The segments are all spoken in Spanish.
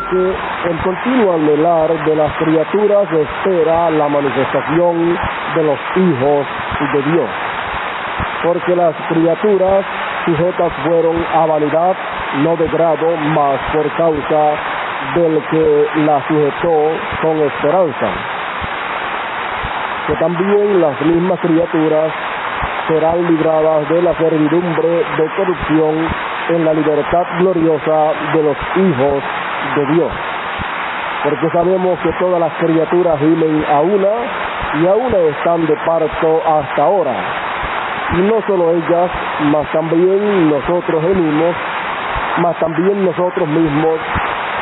porque el continuo anhelar de las criaturas espera la manifestación de los hijos de Dios. Porque las criaturas sujetas fueron a vanidad, no de grado, mas por causa del que la sujetó con esperanza. Que también las mismas criaturas serán libradas de la servidumbre de corrupción en la libertad gloriosa de los hijos de Dios. Porque sabemos que todas las criaturas gimen a una, y a una están de parto hasta ahora. Y no solo ellas, mas también nosotros gemimos, mas también nosotros mismos,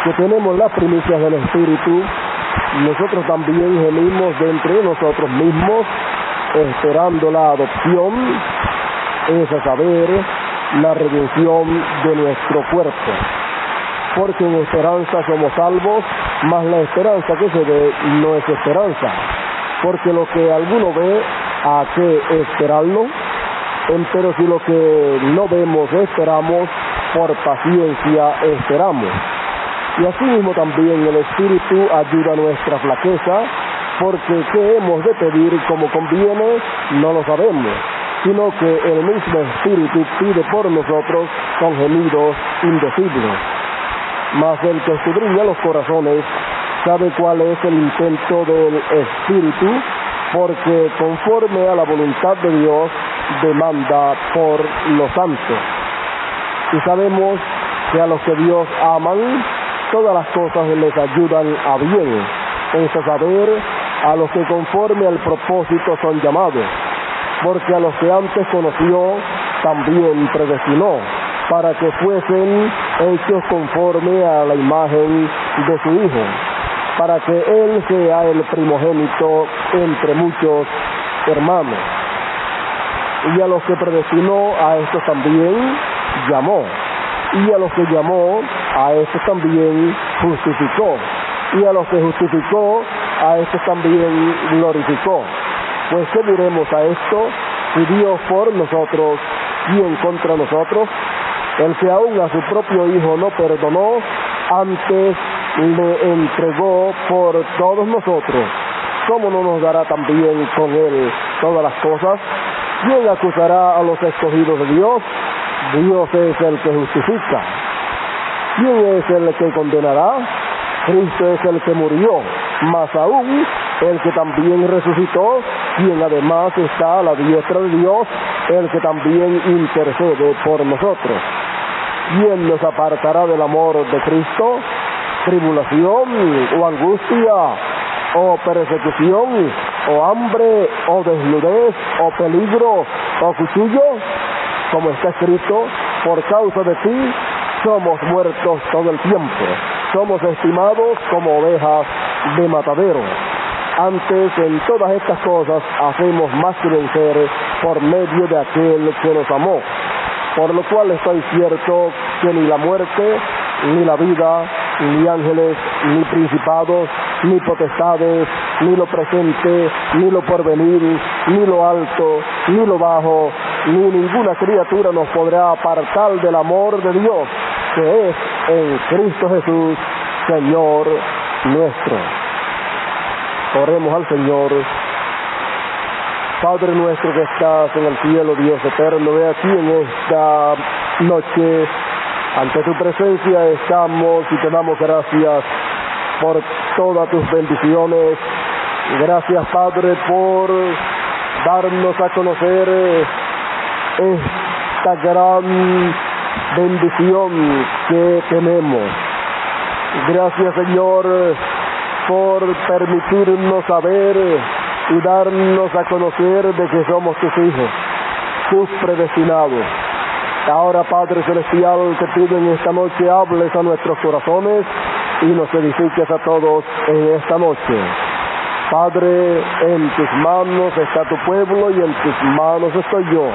que tenemos las primicias del Espíritu, nosotros también gemimos de entre nosotros mismos, esperando la adopción, es a saber, la redención de nuestro cuerpo. Porque en esperanza somos salvos, mas la esperanza que se ve no es esperanza. Porque lo que alguno ve, ¿a qué esperarlo? Pero si lo que no vemos esperamos, por paciencia esperamos. Y así mismo también el Espíritu ayuda a nuestra flaqueza, porque ¿qué hemos de pedir como conviene? No lo sabemos, sino que el mismo Espíritu pide por nosotros con gemidos indecibles. Mas el que escudriña los corazones sabe cuál es el intento del Espíritu, porque conforme a la voluntad de Dios demanda por los santos. Y sabemos que a los que Dios aman, todas las cosas les ayudan a bien, es a saber, a los que conforme al propósito son llamados, porque a los que antes conoció, también predestinó, para que fuesen hechos conforme a la imagen de su Hijo, para que Él sea el primogénito entre muchos hermanos. Y a los que predestinó, a estos también llamó, y a los que llamó, a estos también justificó, y a los que justificó, a estos también glorificó. Pues ¿qué diremos a esto? Si Dios por nosotros, ¿quién contra nosotros? El que aún a su propio Hijo no perdonó, antes le entregó por todos nosotros, ¿cómo no nos dará también con Él todas las cosas? ¿Quién acusará a los escogidos de Dios? Dios es el que justifica. ¿Quién es el que condenará? Cristo es el que murió, más aún el que también resucitó, quien además está a la diestra de Dios, el que también intercede por nosotros. ¿Quién nos apartará del amor de Cristo? ¿Tribulación o angustia o persecución o hambre o desnudez o peligro o cuchillo? Como está escrito, por causa de ti somos muertos todo el tiempo, somos estimados como ovejas de matadero. Antes en todas estas cosas hacemos más que vencer por medio de aquel que nos amó. Por lo cual estoy cierto que ni la muerte, ni la vida, ni ángeles, ni principados, ni potestades, ni lo presente, ni lo porvenir, ni lo alto, ni lo bajo, ni ninguna criatura nos podrá apartar del amor de Dios, que es en Cristo Jesús, Señor nuestro. Oremos al Señor. Padre nuestro que estás en el cielo, Dios eterno, ve aquí en esta noche, ante tu presencia estamos y te damos gracias por todas tus bendiciones. Gracias, Padre, por darnos a conocer esta gran bendición que tenemos. Gracias, Señor, por permitirnos saber y darnos a conocer de que somos tus hijos, tus predestinados. Ahora, Padre Celestial, te pido en esta noche hables a nuestros corazones y nos edifiques a todos en esta noche. Padre, en tus manos está tu pueblo y en tus manos estoy yo.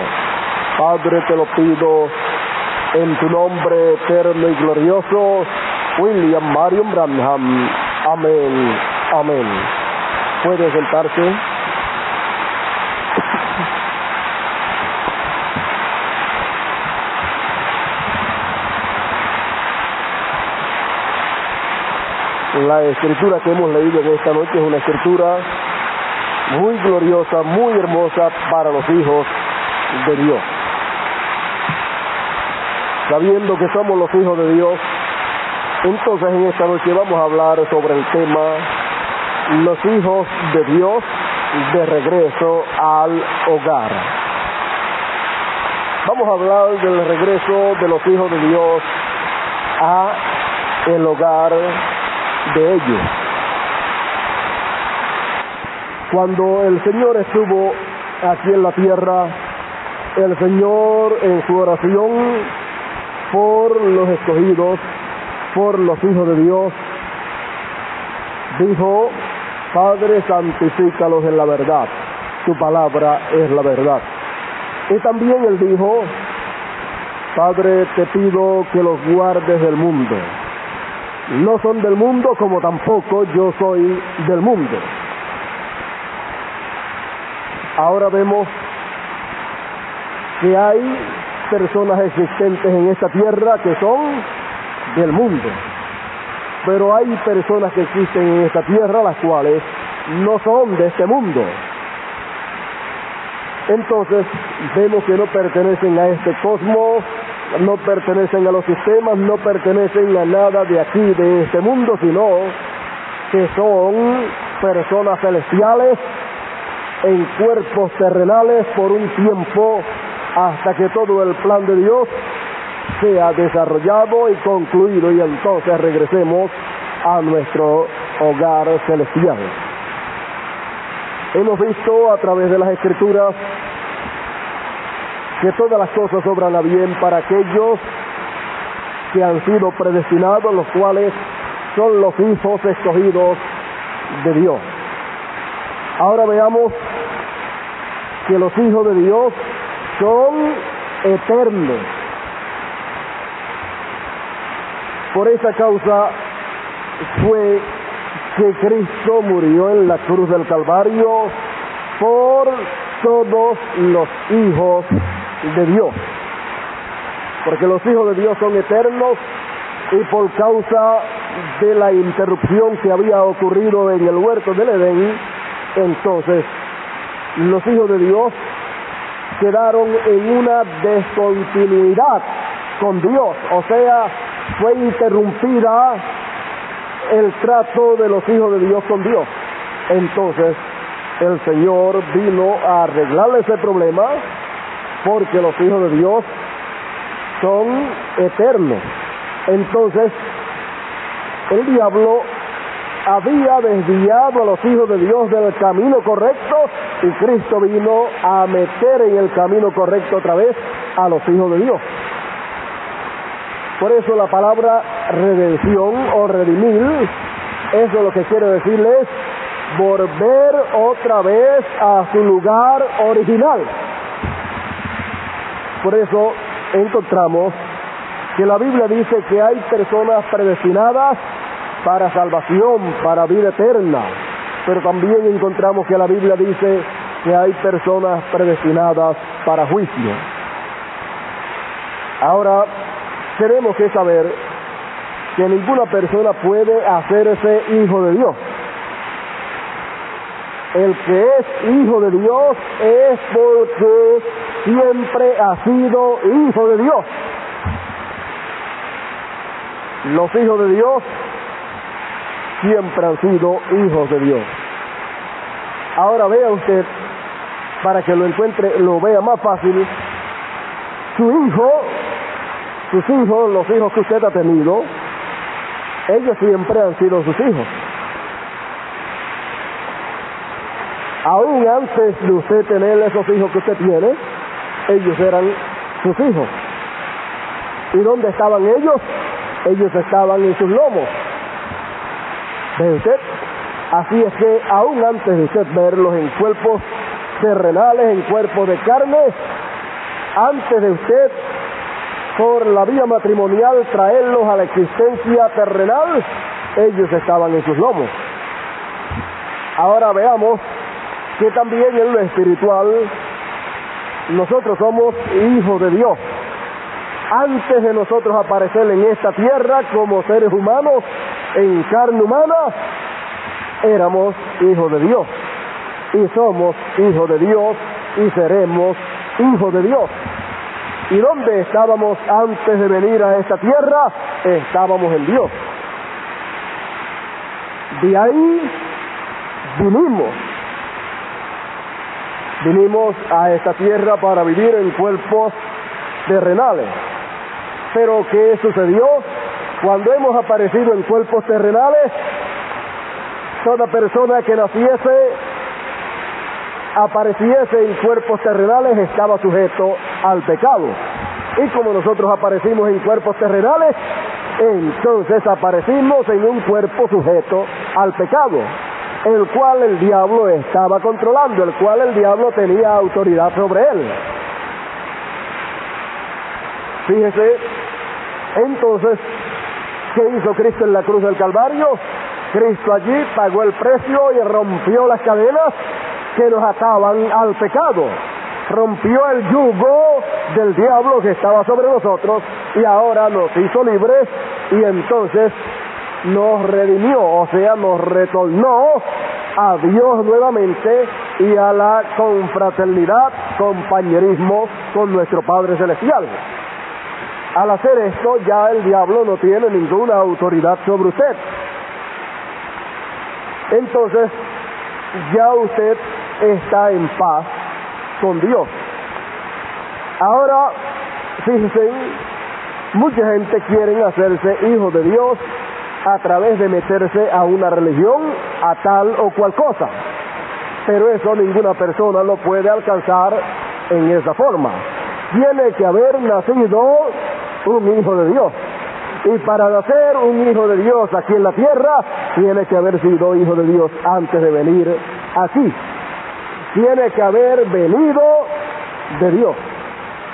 Padre, te lo pido en tu nombre eterno y glorioso, William Marion Branham. Amén, amén. ¿Puede sentarse? La escritura que hemos leído en esta noche es una escritura muy gloriosa, muy hermosa para los hijos de Dios. Sabiendo que somos los hijos de Dios, entonces en esta noche vamos a hablar sobre el tema los hijos de Dios de regreso al hogar. Vamos a hablar del regreso de los hijos de Dios a el hogar de ellos. Cuando el Señor estuvo aquí en la tierra, el Señor en su oración por los escogidos, por los hijos de Dios, dijo: Padre, santifícalos en la verdad, tu palabra es la verdad. Y también él dijo: Padre, te pido que los guardes del mundo. No son del mundo, como tampoco yo soy del mundo. Ahora vemos que hay personas existentes en esta tierra que son del mundo, pero hay personas que existen en esta tierra las cuales no son de este mundo. Entonces vemos que no pertenecen a este cosmos, no pertenecen a los sistemas, no pertenecen a nada de aquí, de este mundo, sino que son personas celestiales en cuerpos terrenales por un tiempo, hasta que todo el plan de Dios sea desarrollado y concluido, y entonces regresemos a nuestro hogar celestial. Hemos visto a través de las Escrituras que todas las cosas obran a bien para aquellos que han sido predestinados, los cuales son los hijos escogidos de Dios. Ahora veamos que los hijos de Dios son eternos. Por esa causa fue que Cristo murió en la cruz del Calvario por todos los hijos de Dios. Porque los hijos de Dios son eternos, y por causa de la interrupción que había ocurrido en el huerto del Edén, entonces los hijos de Dios quedaron en una descontinuidad con Dios, o sea, fue interrumpida el trato de los hijos de Dios con Dios. Entonces el Señor vino a arreglar ese problema, porque los hijos de Dios son eternos. Entonces el diablo había desviado a los hijos de Dios del camino correcto, y Cristo vino a meter en el camino correcto otra vez a los hijos de Dios. Por eso la palabra redención o redimir, eso lo que quiere decirles volver otra vez a su lugar original. Por eso encontramos que la Biblia dice que hay personas predestinadas para salvación, para vida eterna, pero también encontramos que la Biblia dice que hay personas predestinadas para juicio. Ahora, tenemos que saber que ninguna persona puede hacerse hijo de Dios. El que es hijo de Dios es porque siempre ha sido hijo de Dios. Los hijos de Dios siempre han sido hijos de Dios. Ahora vea usted, para que lo encuentre, lo vea más fácil, sus hijos, los hijos que usted ha tenido, ellos siempre han sido sus hijos. Aún antes de usted tener esos hijos que usted tiene, ellos eran sus hijos. ¿Y dónde estaban ellos? Ellos estaban en sus lomos. ¿Ve usted? Así es que aún antes de usted verlos en cuerpos terrenales, en cuerpos de carne, antes de usted, por la vía matrimonial, traerlos a la existencia terrenal, ellos estaban en sus lomos. Ahora veamos que también en lo espiritual nosotros somos hijos de Dios. Antes de nosotros aparecer en esta tierra como seres humanos, en carne humana, éramos hijos de Dios, y somos hijos de Dios, y seremos hijos de Dios. ¿Y dónde estábamos antes de venir a esta tierra? Estábamos en Dios. De ahí vinimos a esta tierra para vivir en cuerpos terrenales. Pero ¿qué sucedió? Cuando hemos aparecido en cuerpos terrenales, toda persona que apareciese en cuerpos terrenales estaba sujeto al pecado. Y como nosotros aparecimos en cuerpos terrenales, entonces aparecimos en un cuerpo sujeto al pecado, el cual el diablo estaba controlando, el cual el diablo tenía autoridad sobre él. Fíjese, entonces, ¿qué hizo Cristo en la cruz del Calvario? Cristo allí pagó el precio y rompió las cadenas que nos ataban al pecado. Rompió el yugo del diablo que estaba sobre nosotros y ahora nos hizo libres y entonces nos redimió, o sea, nos retornó a Dios nuevamente y a la confraternidad, compañerismo con nuestro Padre Celestial. Al hacer esto, ya el diablo no tiene ninguna autoridad sobre usted. Entonces, ya usted está en paz con Dios. Ahora, fíjense, mucha gente quiere hacerse hijos de Dios a través de meterse a una religión, a tal o cual cosa. Pero eso ninguna persona lo puede alcanzar en esa forma. Tiene que haber nacido un hijo de Dios. Y para nacer un hijo de Dios aquí en la tierra, tiene que haber sido hijo de Dios antes de venir aquí. Tiene que haber venido de Dios.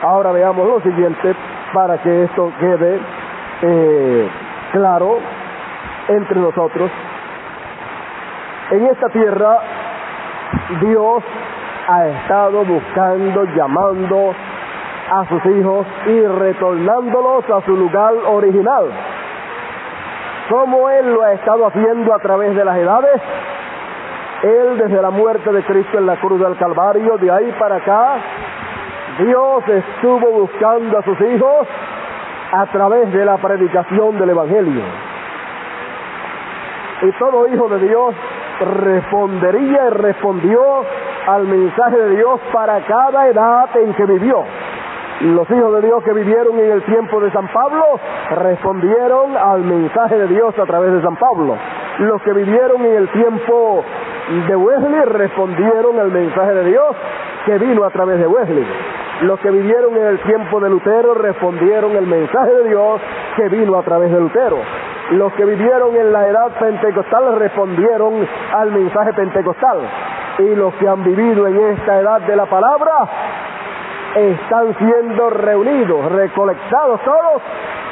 Ahora veamos lo siguiente para que esto quede claro entre nosotros. En esta tierra, Dios ha estado buscando, llamando a sus hijos y retornándolos a su lugar original. Como Él lo ha estado haciendo a través de las edades, Él desde la muerte de Cristo en la cruz del Calvario, de ahí para acá, Dios estuvo buscando a sus hijos a través de la predicación del Evangelio. Y todo hijo de Dios respondería y respondió al mensaje de Dios para cada edad en que vivió. Los hijos de Dios que vivieron en el tiempo de San Pablo respondieron al mensaje de Dios a través de San Pablo. Los que vivieron en el tiempo de Wesley respondieron al mensaje de Dios que vino a través de Wesley. Los que vivieron en el tiempo de Lutero respondieron al mensaje de Dios que vino a través de Lutero. Los que vivieron en la edad pentecostal respondieron al mensaje pentecostal. Y los que han vivido en esta edad de la palabra están siendo reunidos, recolectados todos,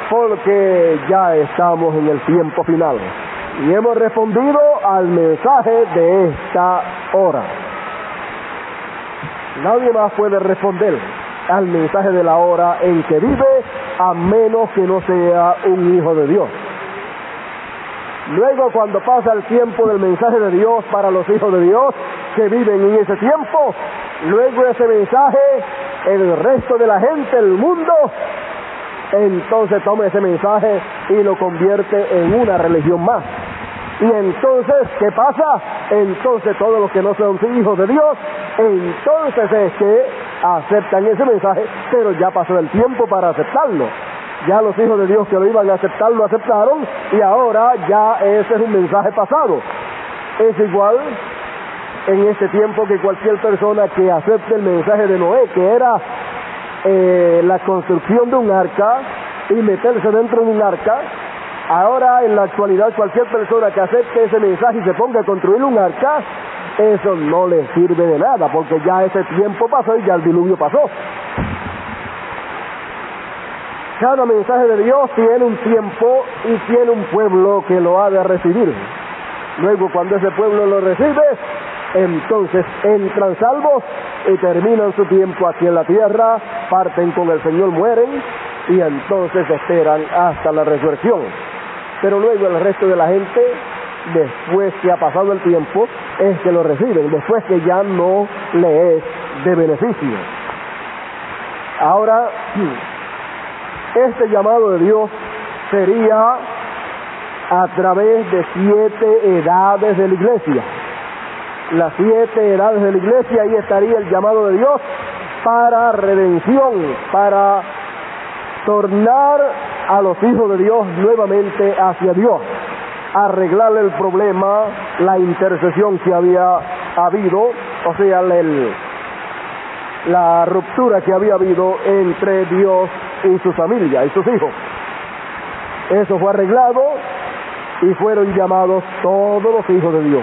porque ya estamos en el tiempo final. Y hemos respondido al mensaje de esta hora. Nadie más puede responder al mensaje de la hora en que vive, a menos que no sea un hijo de Dios. Luego, cuando pasa el tiempo del mensaje de Dios para los hijos de Dios que viven en ese tiempo, luego ese mensaje, el resto de la gente, el mundo, entonces toma ese mensaje y lo convierte en una religión más. Y entonces, ¿qué pasa? Entonces todos los que no son hijos de Dios, entonces es que aceptan ese mensaje, pero ya pasó el tiempo para aceptarlo. Ya los hijos de Dios que lo iban a aceptar, lo aceptaron, y ahora ya ese es un mensaje pasado. Es igual en este tiempo que cualquier persona que acepte el mensaje de Noé, que era la construcción de un arca y meterse dentro de un arca. Ahora, en la actualidad, cualquier persona que acepte ese mensaje y se ponga a construir un arca, eso no le sirve de nada, porque ya ese tiempo pasó y ya el diluvio pasó. Cada mensaje de Dios tiene un tiempo y tiene un pueblo que lo ha de recibir. Luego, cuando ese pueblo lo recibe, entonces entran salvos y terminan su tiempo aquí en la tierra, parten con el Señor, mueren y entonces esperan hasta la resurrección. pero luego el resto de la gente, después que ha pasado el tiempo, es que lo reciben, después que ya no le es de beneficio. Ahora, este llamado de Dios sería a través de 7 edades de la iglesia. Las 7 edades de la iglesia, ahí estaría el llamado de Dios para redención, para tornar a los hijos de Dios nuevamente hacia Dios, arreglarle el problema, la intercesión que había habido, o sea, la ruptura que había habido entre Dios y su familia y sus hijos. Eso fue arreglado y fueron llamados todos los hijos de Dios.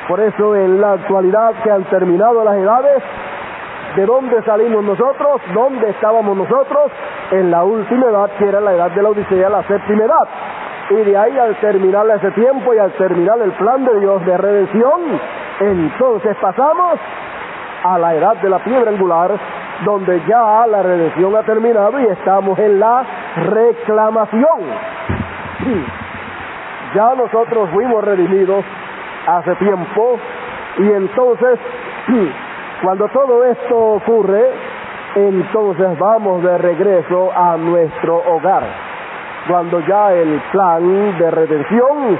Por eso en la actualidad que han terminado las edades, ¿de dónde salimos nosotros? ¿Dónde estábamos nosotros? En la última edad, que era la edad de la Odisea, la 7ª edad. Y de ahí, al terminar ese tiempo y al terminar el plan de Dios de redención, entonces pasamos a la edad de la piedra angular, donde ya la redención ha terminado y estamos en la reclamación. Ya nosotros fuimos redimidos hace tiempo, y entonces cuando todo esto ocurre, entonces vamos de regreso a nuestro hogar. Cuando ya el plan de redención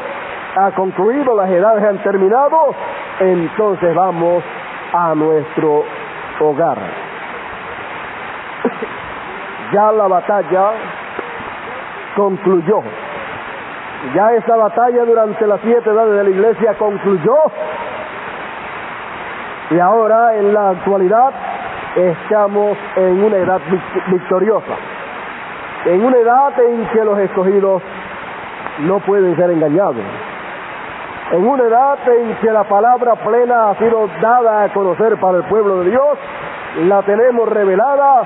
ha concluido, las edades han terminado, entonces vamos a nuestro hogar. Ya la batalla concluyó. Ya esa batalla durante las 7 edades de la iglesia concluyó, y ahora en la actualidad estamos en una edad victoriosa, en una edad en que los escogidos no pueden ser engañados, en una edad en que la palabra plena ha sido dada a conocer para el pueblo de Dios, la tenemos revelada.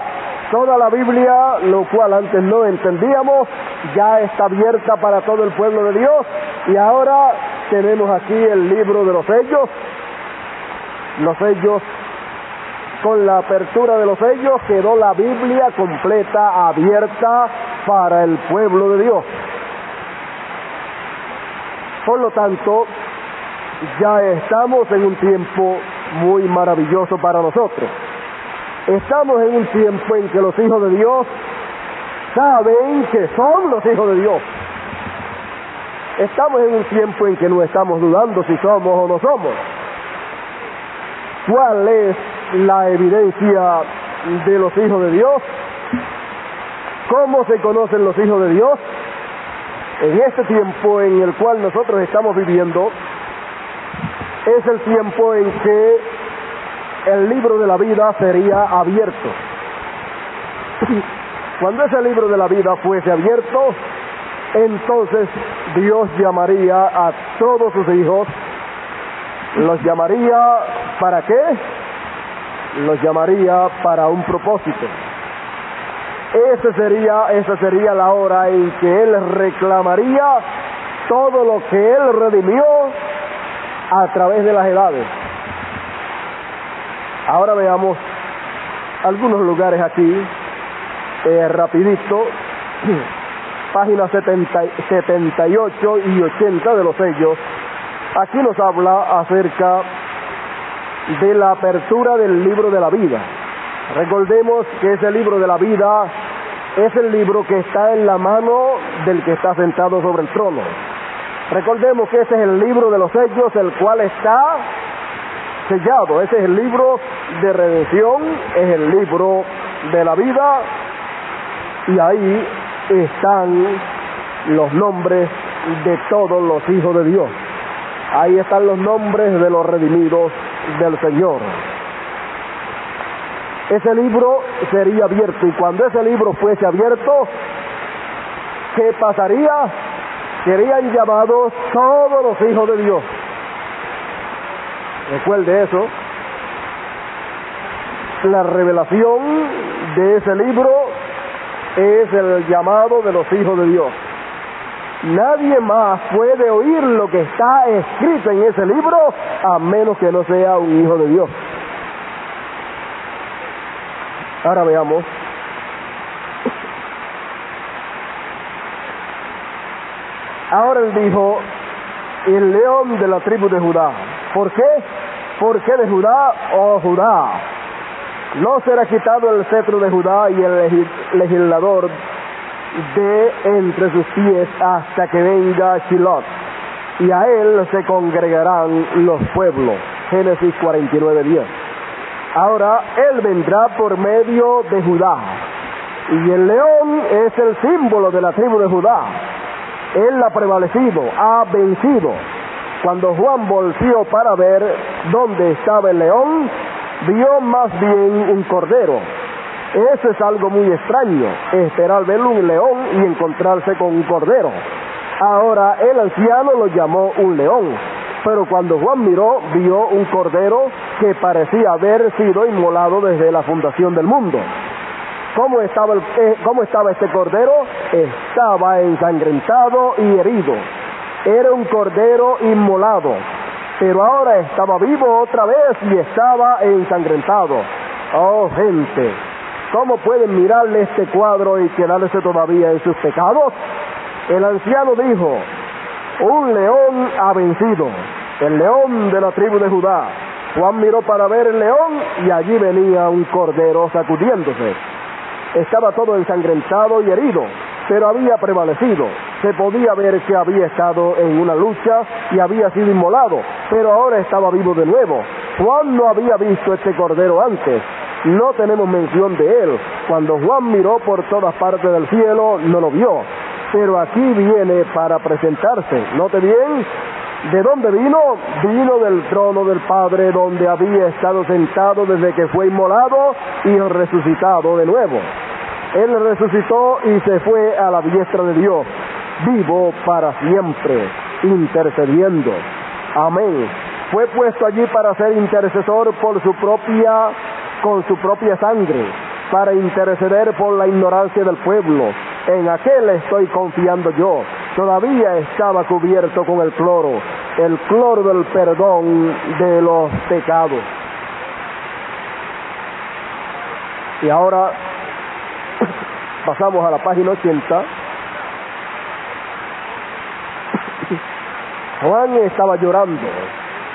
Toda la Biblia, lo cual antes no entendíamos, ya está abierta para todo el pueblo de Dios, y ahora tenemos aquí el libro de los sellos. Los sellos, con la apertura de los sellos, quedó la Biblia completa, abierta para el pueblo de Dios. Por lo tanto, ya estamos en un tiempo muy maravilloso para nosotros. Estamos en un tiempo en que los hijos de Dios saben que son los hijos de Dios. Estamos en un tiempo en que no estamos dudando si somos o no somos. ¿Cuál es la evidencia de los hijos de Dios? ¿Cómo se conocen los hijos de Dios? En este tiempo en el cual nosotros estamos viviendo, es el tiempo en que el libro de la vida sería abierto. Cuando ese libro de la vida fuese abierto, entonces Dios llamaría a todos sus hijos. ¿Los llamaría para qué? Los llamaría para un propósito. Esa sería la hora en que Él reclamaría todo lo que Él redimió a través de las edades. Ahora veamos algunos lugares aquí, rapidito, páginas 78 y 80 de los sellos. Aquí nos habla acerca de la apertura del libro de la vida. Recordemos que ese libro de la vida es el libro que está en la mano del que está sentado sobre el trono. Recordemos que ese es el libro de los sellos, el cual está sellado. Ese es el libro de redención, es el libro de la vida, y ahí están los nombres de todos los hijos de Dios. Ahí están los nombres de los redimidos del Señor. Ese libro sería abierto, y cuando ese libro fuese abierto, ¿qué pasaría? Serían llamados todos los hijos de Dios. Recuerde eso. La revelación de ese libro es el llamado de los hijos de Dios. Nadie más puede oír lo que está escrito en ese libro a menos que no sea un hijo de Dios. Ahora veamos Ahora él dijo, el león de la tribu de Judá. ¿Por qué? ¿Por qué de Judá? Oh Judá, no será quitado el cetro de Judá y el legislador de entre sus pies hasta que venga Shiloh, y a él se congregarán los pueblos. Génesis 49:10. Ahora él vendrá por medio de Judá, y el león es el símbolo de la tribu de Judá. Él ha prevalecido, ha vencido. Cuando Juan volteó para ver dónde estaba el león, vio más bien un cordero. Eso es algo muy extraño, esperar ver un león y encontrarse con un cordero. Ahora el anciano lo llamó un león, pero cuando Juan miró, vio un cordero que parecía haber sido inmolado desde la fundación del mundo. ¿Cómo estaba este cordero? Estaba ensangrentado y herido. Era un cordero inmolado, pero ahora estaba vivo otra vez y estaba ensangrentado. Oh gente, ¿cómo pueden mirarle este cuadro y quedarse todavía en sus pecados? El anciano dijo, un león ha vencido, el león de la tribu de Judá. Juan miró para ver el león y allí venía un cordero sacudiéndose. Estaba todo ensangrentado y herido, pero había prevalecido. Se podía ver que había estado en una lucha y había sido inmolado, pero ahora estaba vivo de nuevo. Juan no había visto este cordero antes. No tenemos mención de él. Cuando Juan miró por todas partes del cielo, no lo vio. Pero aquí viene para presentarse. Note bien, ¿de dónde vino? Vino del trono del Padre, donde había estado sentado desde que fue inmolado y resucitado de nuevo. Él resucitó y se fue a la diestra de Dios, vivo para siempre, intercediendo. Amén. Fue puesto allí para ser intercesor con su propia sangre, para interceder por la ignorancia del pueblo. En aquel estoy confiando yo. Todavía estaba cubierto con el cloro del perdón de los pecados. Y ahora pasamos a la página 80. Juan estaba llorando.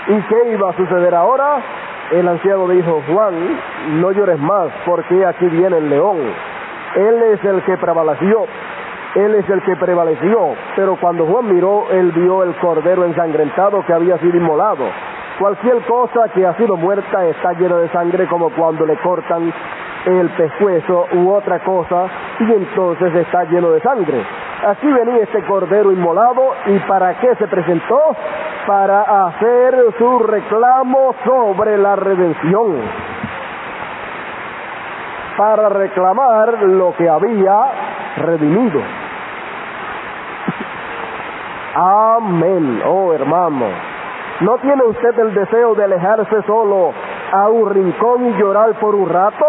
¿Y qué iba a suceder ahora? El anciano dijo, Juan, no llores más, porque aquí viene el león. Él es el que prevaleció. Él es el que prevaleció. Pero cuando Juan miró, él vio el cordero ensangrentado que había sido inmolado. Cualquier cosa que ha sido muerta está llena de sangre, como cuando le cortan el pescuezo u otra cosa, y entonces está lleno de sangre. Aquí venía este cordero inmolado, ¿y para qué se presentó? Para hacer su reclamo sobre la redención, para reclamar lo que había redimido. Amén. Oh hermano, ¿no tiene usted el deseo de alejarse solo a un rincón y llorar por un rato?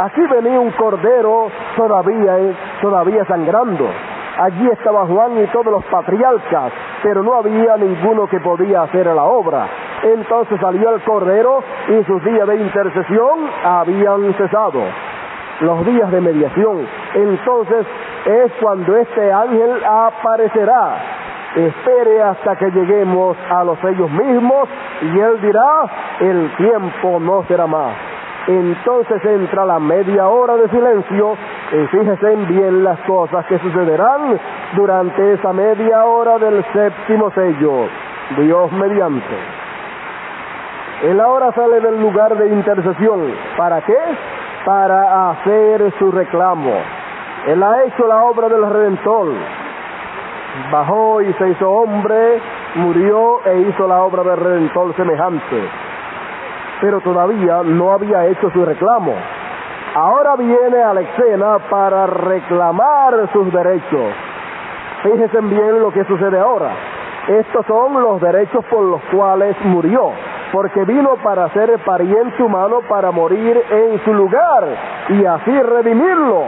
Aquí venía un cordero todavía sangrando. Allí estaba Juan y todos los patriarcas, pero no había ninguno que podía hacer la obra. Entonces salió el cordero y sus días de intercesión habían cesado, los días de mediación. Entonces es cuando este ángel aparecerá. Espere hasta que lleguemos a los sellos mismos y él dirá, el tiempo no será más. Entonces entra la media hora de silencio y fíjense bien las cosas que sucederán durante esa media hora del séptimo sello, Dios mediante. Él ahora sale del lugar de intercesión. ¿Para qué? Para hacer su reclamo. Él ha hecho la obra del Redentor. Bajó y se hizo hombre, murió e hizo la obra del Redentor semejante. Pero todavía no había hecho su reclamo. Ahora viene a la escena para reclamar sus derechos. Fíjense bien lo que sucede ahora. Estos son los derechos por los cuales murió, porque vino para ser pariente humano, para morir en su lugar y así redimirlo.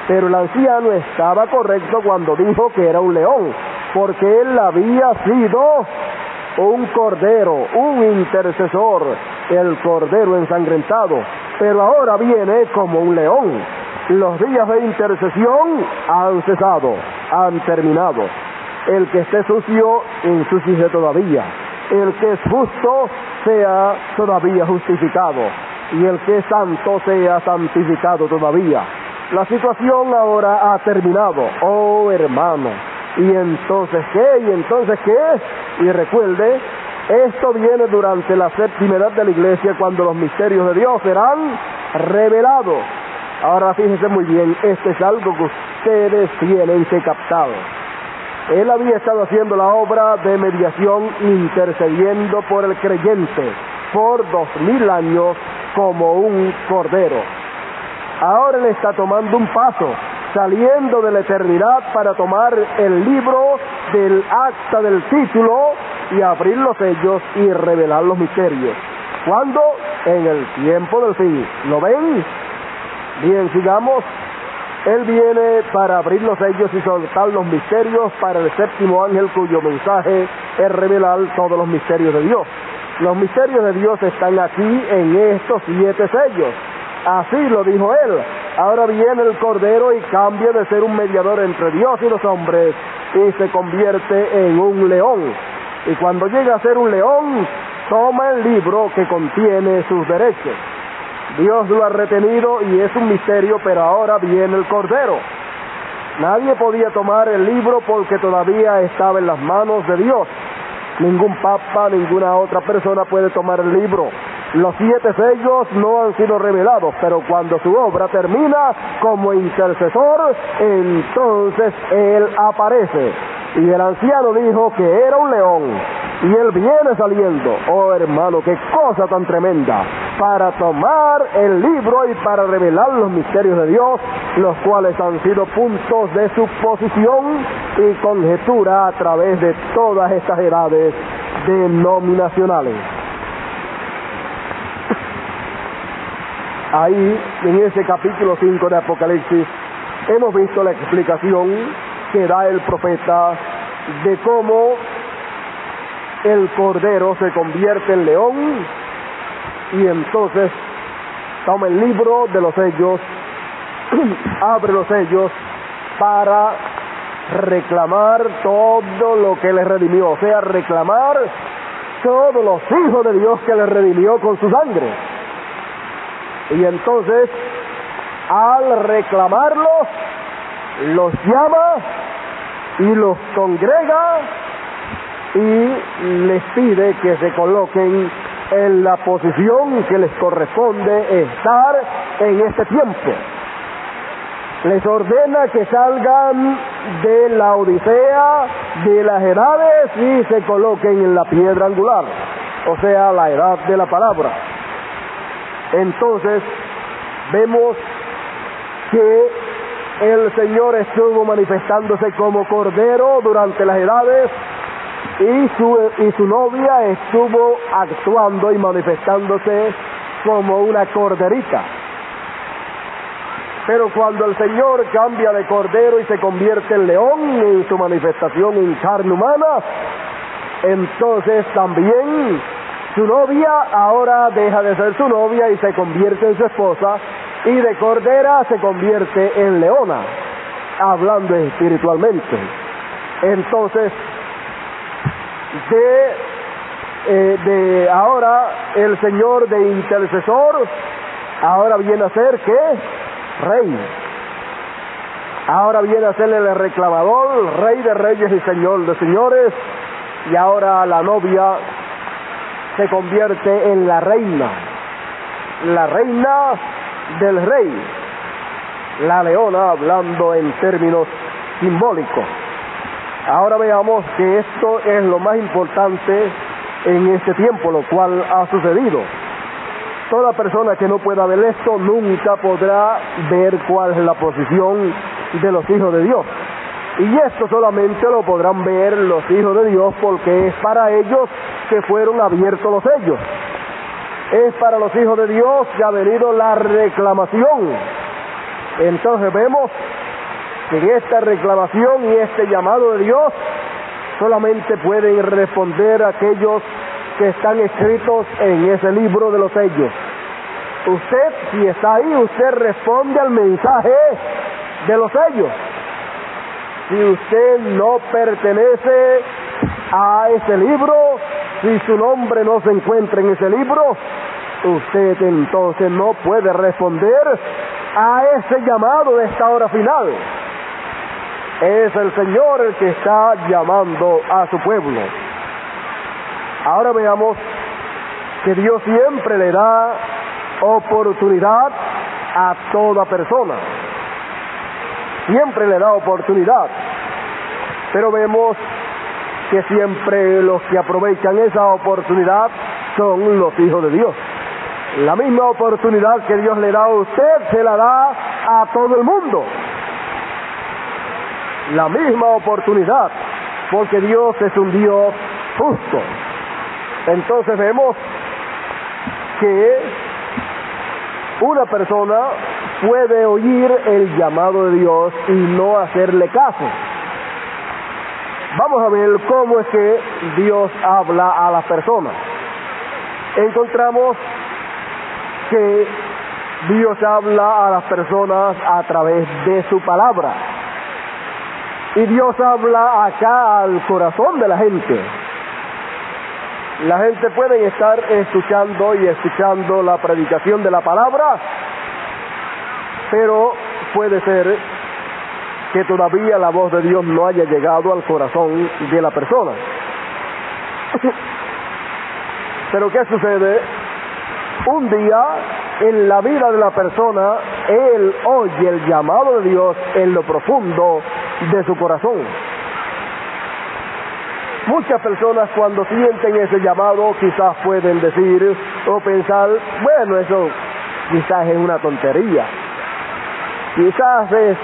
Pero el anciano estaba correcto cuando dijo que era un león, porque él había sido un cordero, un intercesor, el cordero ensangrentado, pero ahora viene como un león. Los días de intercesión han cesado, han terminado. El que esté sucio, ensúciese todavía. El que es justo, sea todavía justificado. Y el que es santo, sea santificado todavía. La situación ahora ha terminado, oh hermano. ¿Y entonces qué? ¿Y entonces qué? Y recuerde, esto viene durante la séptima edad de la iglesia, cuando los misterios de Dios serán revelados. Ahora fíjense muy bien, esto es algo que ustedes tienen que captar. Él había estado haciendo la obra de mediación, intercediendo por el creyente por 2000 años como un cordero. Ahora él está tomando un paso, saliendo de la eternidad para tomar el libro del acta del título y abrir los sellos y revelar los misterios. ¿Cuándo? En el tiempo del fin. ¿Lo ven? Bien, sigamos. Él viene para abrir los sellos y soltar los misterios para el séptimo ángel, cuyo mensaje es revelar todos los misterios de Dios. Los misterios de Dios están aquí en estos 7 sellos. Así lo dijo él. Ahora viene el Cordero y cambia de ser un mediador entre Dios y los hombres y se convierte en un león. Y cuando llega a ser un león, toma el libro que contiene sus derechos. Dios lo ha retenido y es un misterio, pero ahora viene el Cordero. Nadie podía tomar el libro porque todavía estaba en las manos de Dios. Ningún papa, ninguna otra persona puede tomar el libro. Los 7 sellos no han sido revelados, pero cuando su obra termina como intercesor, entonces Él aparece. Y el anciano dijo que era un león, y Él viene saliendo. Oh hermano, qué cosa tan tremenda, para tomar el libro y para revelar los misterios de Dios, los cuales han sido puntos de suposición y conjetura a través de todas estas edades denominacionales. Ahí, en ese capítulo 5 de Apocalipsis, hemos visto la explicación que da el profeta de cómo el Cordero se convierte en león y entonces toma el libro de los sellos, abre los sellos para reclamar todo lo que le redimió, o sea, reclamar todos los hijos de Dios que le redimió con su sangre. Y entonces, al reclamarlos, los llama y los congrega y les pide que se coloquen en la posición que les corresponde estar en este tiempo. Les ordena que salgan de la Odisea, de las edades, y se coloquen en la piedra angular, o sea, la edad de la palabra. Entonces, vemos que el Señor estuvo manifestándose como Cordero durante las edades y su novia estuvo actuando y manifestándose como una corderita. Pero cuando el Señor cambia de Cordero y se convierte en león en su manifestación en carne humana, entonces también su novia ahora deja de ser su novia y se convierte en su esposa, y de cordera se convierte en leona, hablando espiritualmente. Entonces, de ahora el Señor de intercesor, ahora viene a ser ¿qué? Rey. Ahora viene a ser el reclamador, Rey de reyes y Señor de señores, y ahora la novia se convierte en la reina del rey, la leona, hablando en términos simbólicos. Ahora veamos que esto es lo más importante en este tiempo, lo cual ha sucedido. Toda persona que no pueda ver esto nunca podrá ver cuál es la posición de los hijos de Dios. Y esto solamente lo podrán ver los hijos de Dios porque es para ellos que fueron abiertos los sellos. Es para los hijos de Dios que ha venido la reclamación. Entonces vemos que en esta reclamación y este llamado de Dios solamente pueden responder aquellos que están escritos en ese libro de los sellos. Usted, si está ahí, usted responde al mensaje de los sellos. si usted no pertenece a ese libro, si su nombre no se encuentra en ese libro, usted entonces no puede responder a ese llamado de esta hora final. Es el Señor el que está llamando a su pueblo. Ahora veamos que Dios siempre le da oportunidad a toda persona. Siempre le da oportunidad. Pero vemos que siempre los que aprovechan esa oportunidad son los hijos de Dios. La misma oportunidad que Dios le da a usted, se la da a todo el mundo. La misma oportunidad, porque Dios es un Dios justo. Entonces vemos que una persona puede oír el llamado de Dios y no hacerle caso. Vamos a ver cómo es que Dios habla a las personas. Encontramos que Dios habla a las personas a través de su palabra. Y Dios habla acá al corazón de la gente. La gente puede estar escuchando la predicación de la palabra, pero puede ser que todavía la voz de Dios no haya llegado al corazón de la persona. Pero ¿qué sucede? Un día en la vida de la persona, él oye el llamado de Dios en lo profundo de su corazón. Muchas personas cuando sienten ese llamado quizás pueden decir o pensar, bueno, eso quizás es una tontería, quizás es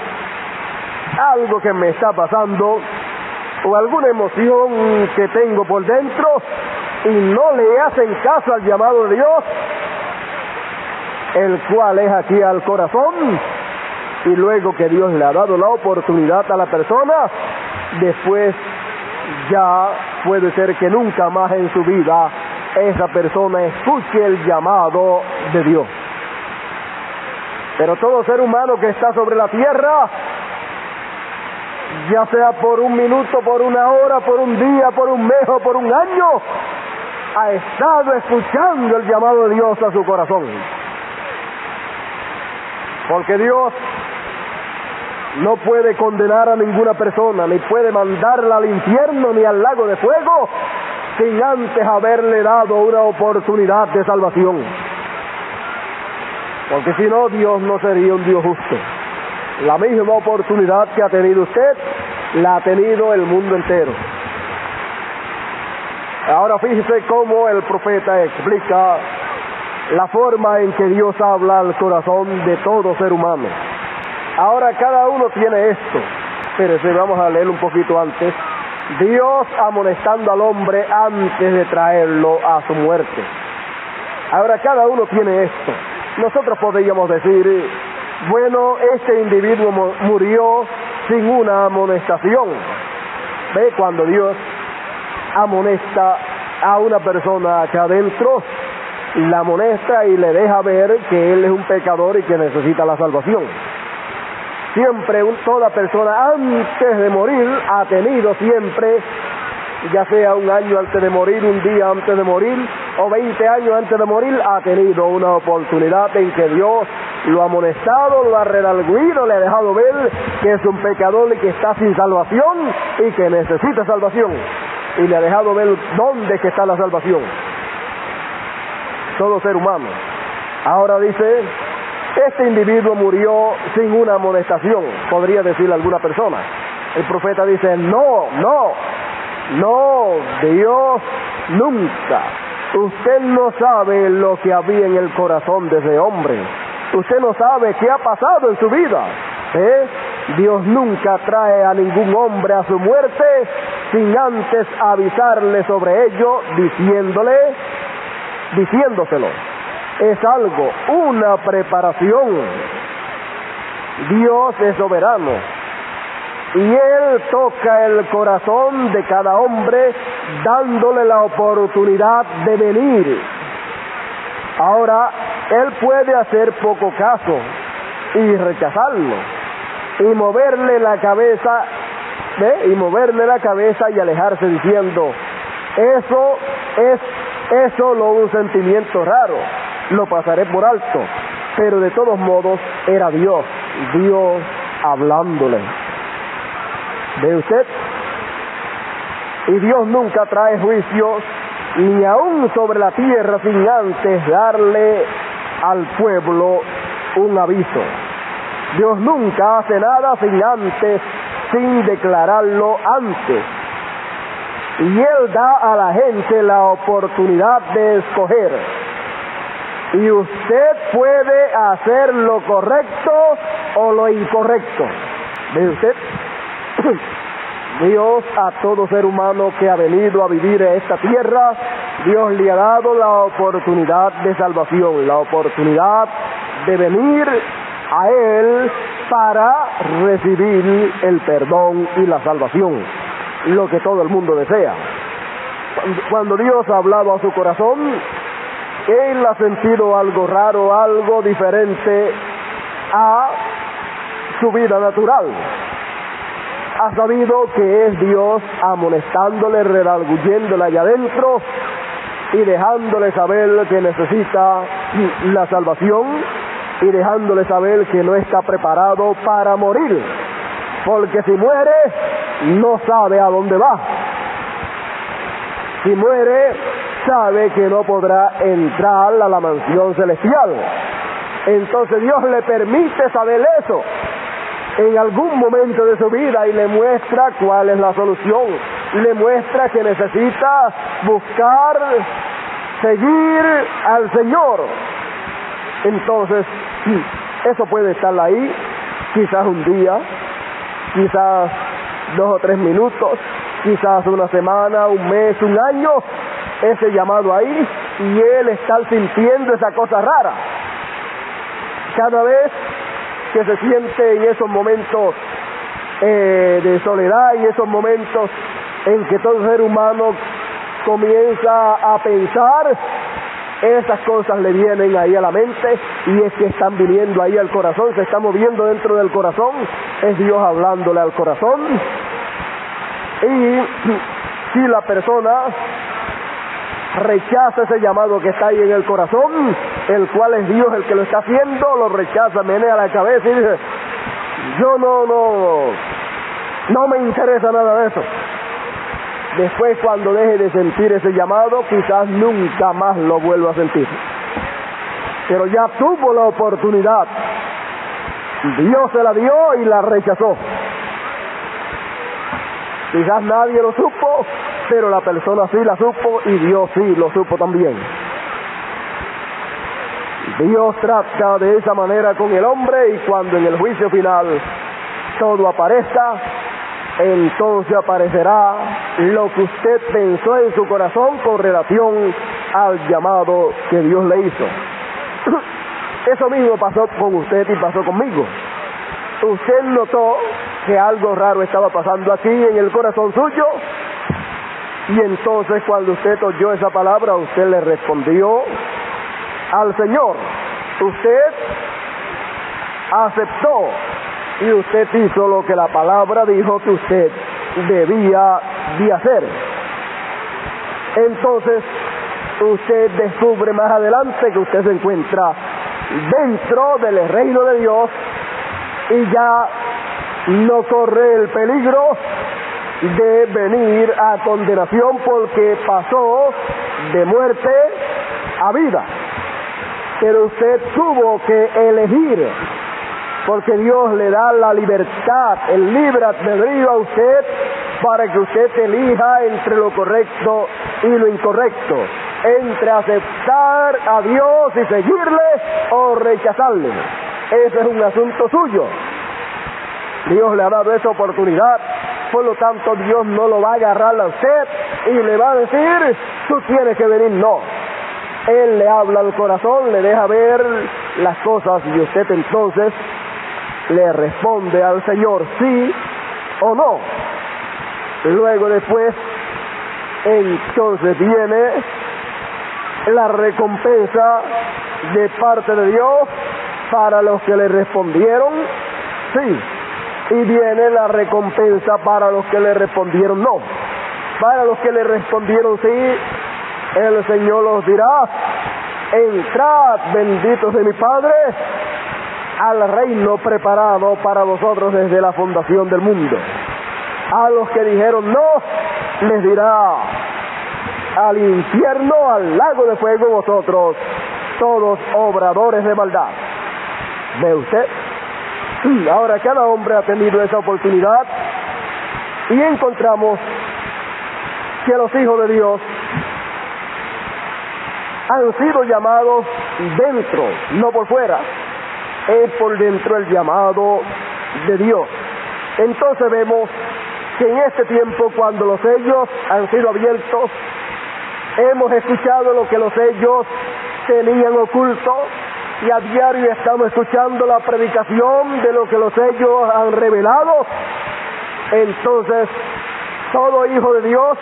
algo que me está pasando o alguna emoción que tengo por dentro, y no le hacen caso al llamado de Dios, el cual es aquí al corazón. Y luego que Dios le ha dado la oportunidad a la persona, después ya puede ser que nunca más en su vida esa persona escuche el llamado de Dios. Pero todo ser humano que está sobre la tierra, ya sea por un minuto, por una hora, por un día, por un mes o por un año, ha estado escuchando el llamado de Dios a su corazón. Porque Dios no puede condenar a ninguna persona, ni puede mandarla al infierno ni al lago de fuego, sin antes haberle dado una oportunidad de salvación. Porque si no, Dios no sería un Dios justo. La misma oportunidad que ha tenido usted, la ha tenido el mundo entero. Ahora fíjese cómo el profeta explica la forma en que Dios habla al corazón de todo ser humano. Ahora cada uno tiene esto, pero si vamos a leer un poquito antes. Dios amonestando al hombre antes de traerlo a su muerte. Ahora cada uno tiene esto. Nosotros podríamos decir, bueno, este individuo murió sin una amonestación. ¿Ve? Cuando Dios amonesta a una persona acá adentro, la amonesta y le deja ver que él es un pecador y que necesita la salvación. Siempre toda persona antes de morir ha tenido siempre, ya sea un año antes de morir, un día antes de morir o 20 años antes de morir, ha tenido una oportunidad en que Dios lo ha amonestado, lo ha redarguido, le ha dejado ver que es un pecador y que está sin salvación y que necesita salvación, y le ha dejado ver dónde es que está la salvación. Todo ser humano. Ahora dice, este individuo murió sin una amonestación, podría decirle alguna persona. El profeta dice, no, Dios nunca. Usted no sabe lo que había en el corazón de ese hombre. Usted no sabe qué ha pasado en su vida. Dios nunca trae a ningún hombre a su muerte sin antes avisarle sobre ello, diciéndoselo. Es algo, una preparación. Dios es soberano y Él toca el corazón de cada hombre dándole la oportunidad de venir. Ahora, Él puede hacer poco caso y rechazarlo y moverle la cabeza y moverle la cabeza y alejarse diciendo, es solo un sentimiento raro, lo pasaré por alto. Pero de todos modos era Dios hablándole. ¿Ve usted? Y Dios nunca trae juicios ni aún sobre la tierra sin antes darle al pueblo un aviso. Dios nunca hace nada sin declararlo antes. Y Él da a la gente la oportunidad de escoger. Y usted puede hacer lo correcto o lo incorrecto. ¿Ve usted? Dios a todo ser humano que ha venido a vivir en esta tierra, Dios le ha dado la oportunidad de salvación, la oportunidad de venir a Él para recibir el perdón y la salvación, lo que todo el mundo desea. Cuando Dios ha hablado a su corazón, Él ha sentido algo raro, algo diferente a su vida natural. Ha sabido que es Dios amonestándole, redarguyéndole allá adentro y dejándole saber que necesita la salvación y dejándole saber que no está preparado para morir, porque si muere no sabe a dónde va. Si muere sabe que no podrá entrar a la mansión celestial. Entonces Dios le permite saber eso en algún momento de su vida y le muestra cuál es la solución, le muestra que necesita buscar, seguir al Señor. Entonces, eso puede estar ahí, quizás un día, quizás 2 o 3 minutos, quizás una semana, un mes, un año, ese llamado ahí, y él está sintiendo esa cosa rara. Cada vez que se siente en esos momentos de soledad y esos momentos en que todo ser humano comienza a pensar, esas cosas le vienen ahí a la mente y es que están viniendo ahí al corazón, se está moviendo dentro del corazón, es Dios hablándole al corazón. Y si la persona rechaza ese llamado que está ahí en el corazón, el cual es Dios el que lo está haciendo, lo rechaza, menea la cabeza y dice, yo no me interesa nada de eso. Después, cuando deje de sentir ese llamado, quizás nunca más lo vuelva a sentir. Pero ya tuvo la oportunidad. Dios se la dio y la rechazó. Quizás nadie lo supo, pero la persona sí la supo y Dios sí lo supo también. Dios trata de esa manera con el hombre y cuando en el juicio final todo aparezca, entonces aparecerá lo que usted pensó en su corazón con relación al llamado que Dios le hizo. Eso mismo pasó con usted y pasó conmigo. Usted notó que algo raro estaba pasando aquí en el corazón suyo y entonces cuando usted oyó esa palabra, usted le respondió al Señor. Usted aceptó y usted hizo lo que la palabra dijo que usted debía de hacer. Entonces usted descubre más adelante que usted se encuentra dentro del reino de Dios y ya no corre el peligro de venir a condenación porque pasó de muerte a vida. Pero usted tuvo que elegir, porque Dios le da la libertad, el libre albedrío a usted para que usted elija entre lo correcto y lo incorrecto, entre aceptar a Dios y seguirle o rechazarle. Ese es un asunto suyo. Dios le ha dado esa oportunidad, por lo tanto Dios no lo va a agarrar a usted y le va a decir, tú tienes que venir, no. Él le habla al corazón, le deja ver las cosas y usted entonces le responde al Señor sí o no. Luego después, entonces viene la recompensa de parte de Dios para los que le respondieron sí. Y viene la recompensa para los que le respondieron no. Para los que le respondieron sí, el Señor los dirá: entrad, benditos de mi Padre, al reino preparado para vosotros desde la fundación del mundo. A los que dijeron no, les dirá: al infierno, al lago de fuego, vosotros, todos obradores de maldad. ¿Ve usted? Ahora cada hombre ha tenido esa oportunidad, y encontramos que los hijos de Dios han sido llamados dentro, no por fuera. Es por dentro el llamado de Dios. Entonces vemos que en este tiempo, cuando los sellos han sido abiertos, hemos escuchado lo que los sellos tenían oculto, y a diario estamos escuchando la predicación de lo que los sellos han revelado. Entonces, todo hijo de Dios,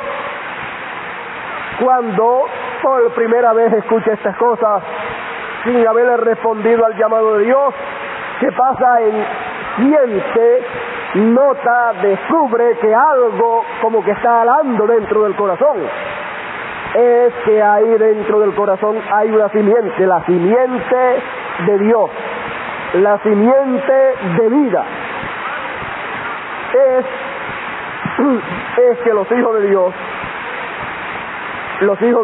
cuando por primera vez escucha estas cosas, sin haberle respondido al llamado de Dios, ¿qué pasa? Siente, nota, descubre que algo como que está alando dentro del corazón. Es que ahí dentro del corazón hay una simiente, la simiente de Dios, la simiente de vida. Es que los hijos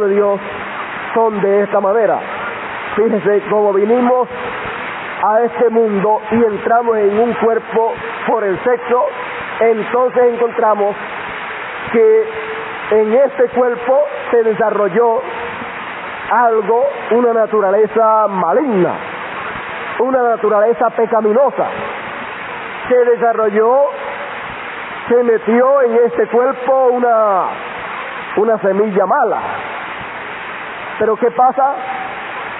de Dios son de esta manera. Fíjese, como vinimos a este mundo y entramos en un cuerpo por el sexo, entonces encontramos que en este cuerpo se desarrolló algo, una naturaleza maligna, una naturaleza pecaminosa. Se desarrolló, se metió en este cuerpo una semilla mala. Pero ¿qué pasa?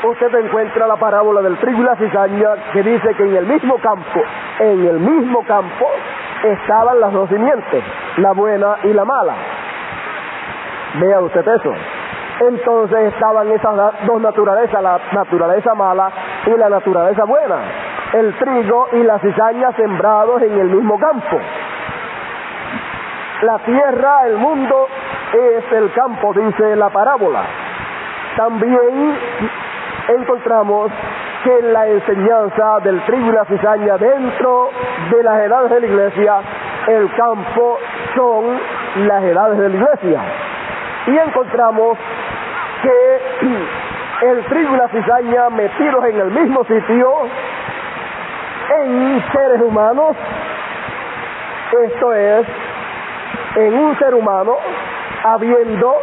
Usted encuentra la parábola del trigo y la cizaña, que dice que en el mismo campo estaban las dos simientes, la buena y la mala. Vea usted eso. Entonces estaban esas dos naturalezas, la naturaleza mala y la naturaleza buena, el trigo y la cizaña sembrados en el mismo campo. La tierra, el mundo, es el campo, dice la parábola. También encontramos que en la enseñanza del trigo y la cizaña dentro de las edades de la iglesia, el campo son las edades de la iglesia. Y encontramos que el trigo y la cizaña metidos en el mismo sitio, en seres humanos, esto es, en un ser humano, habiendo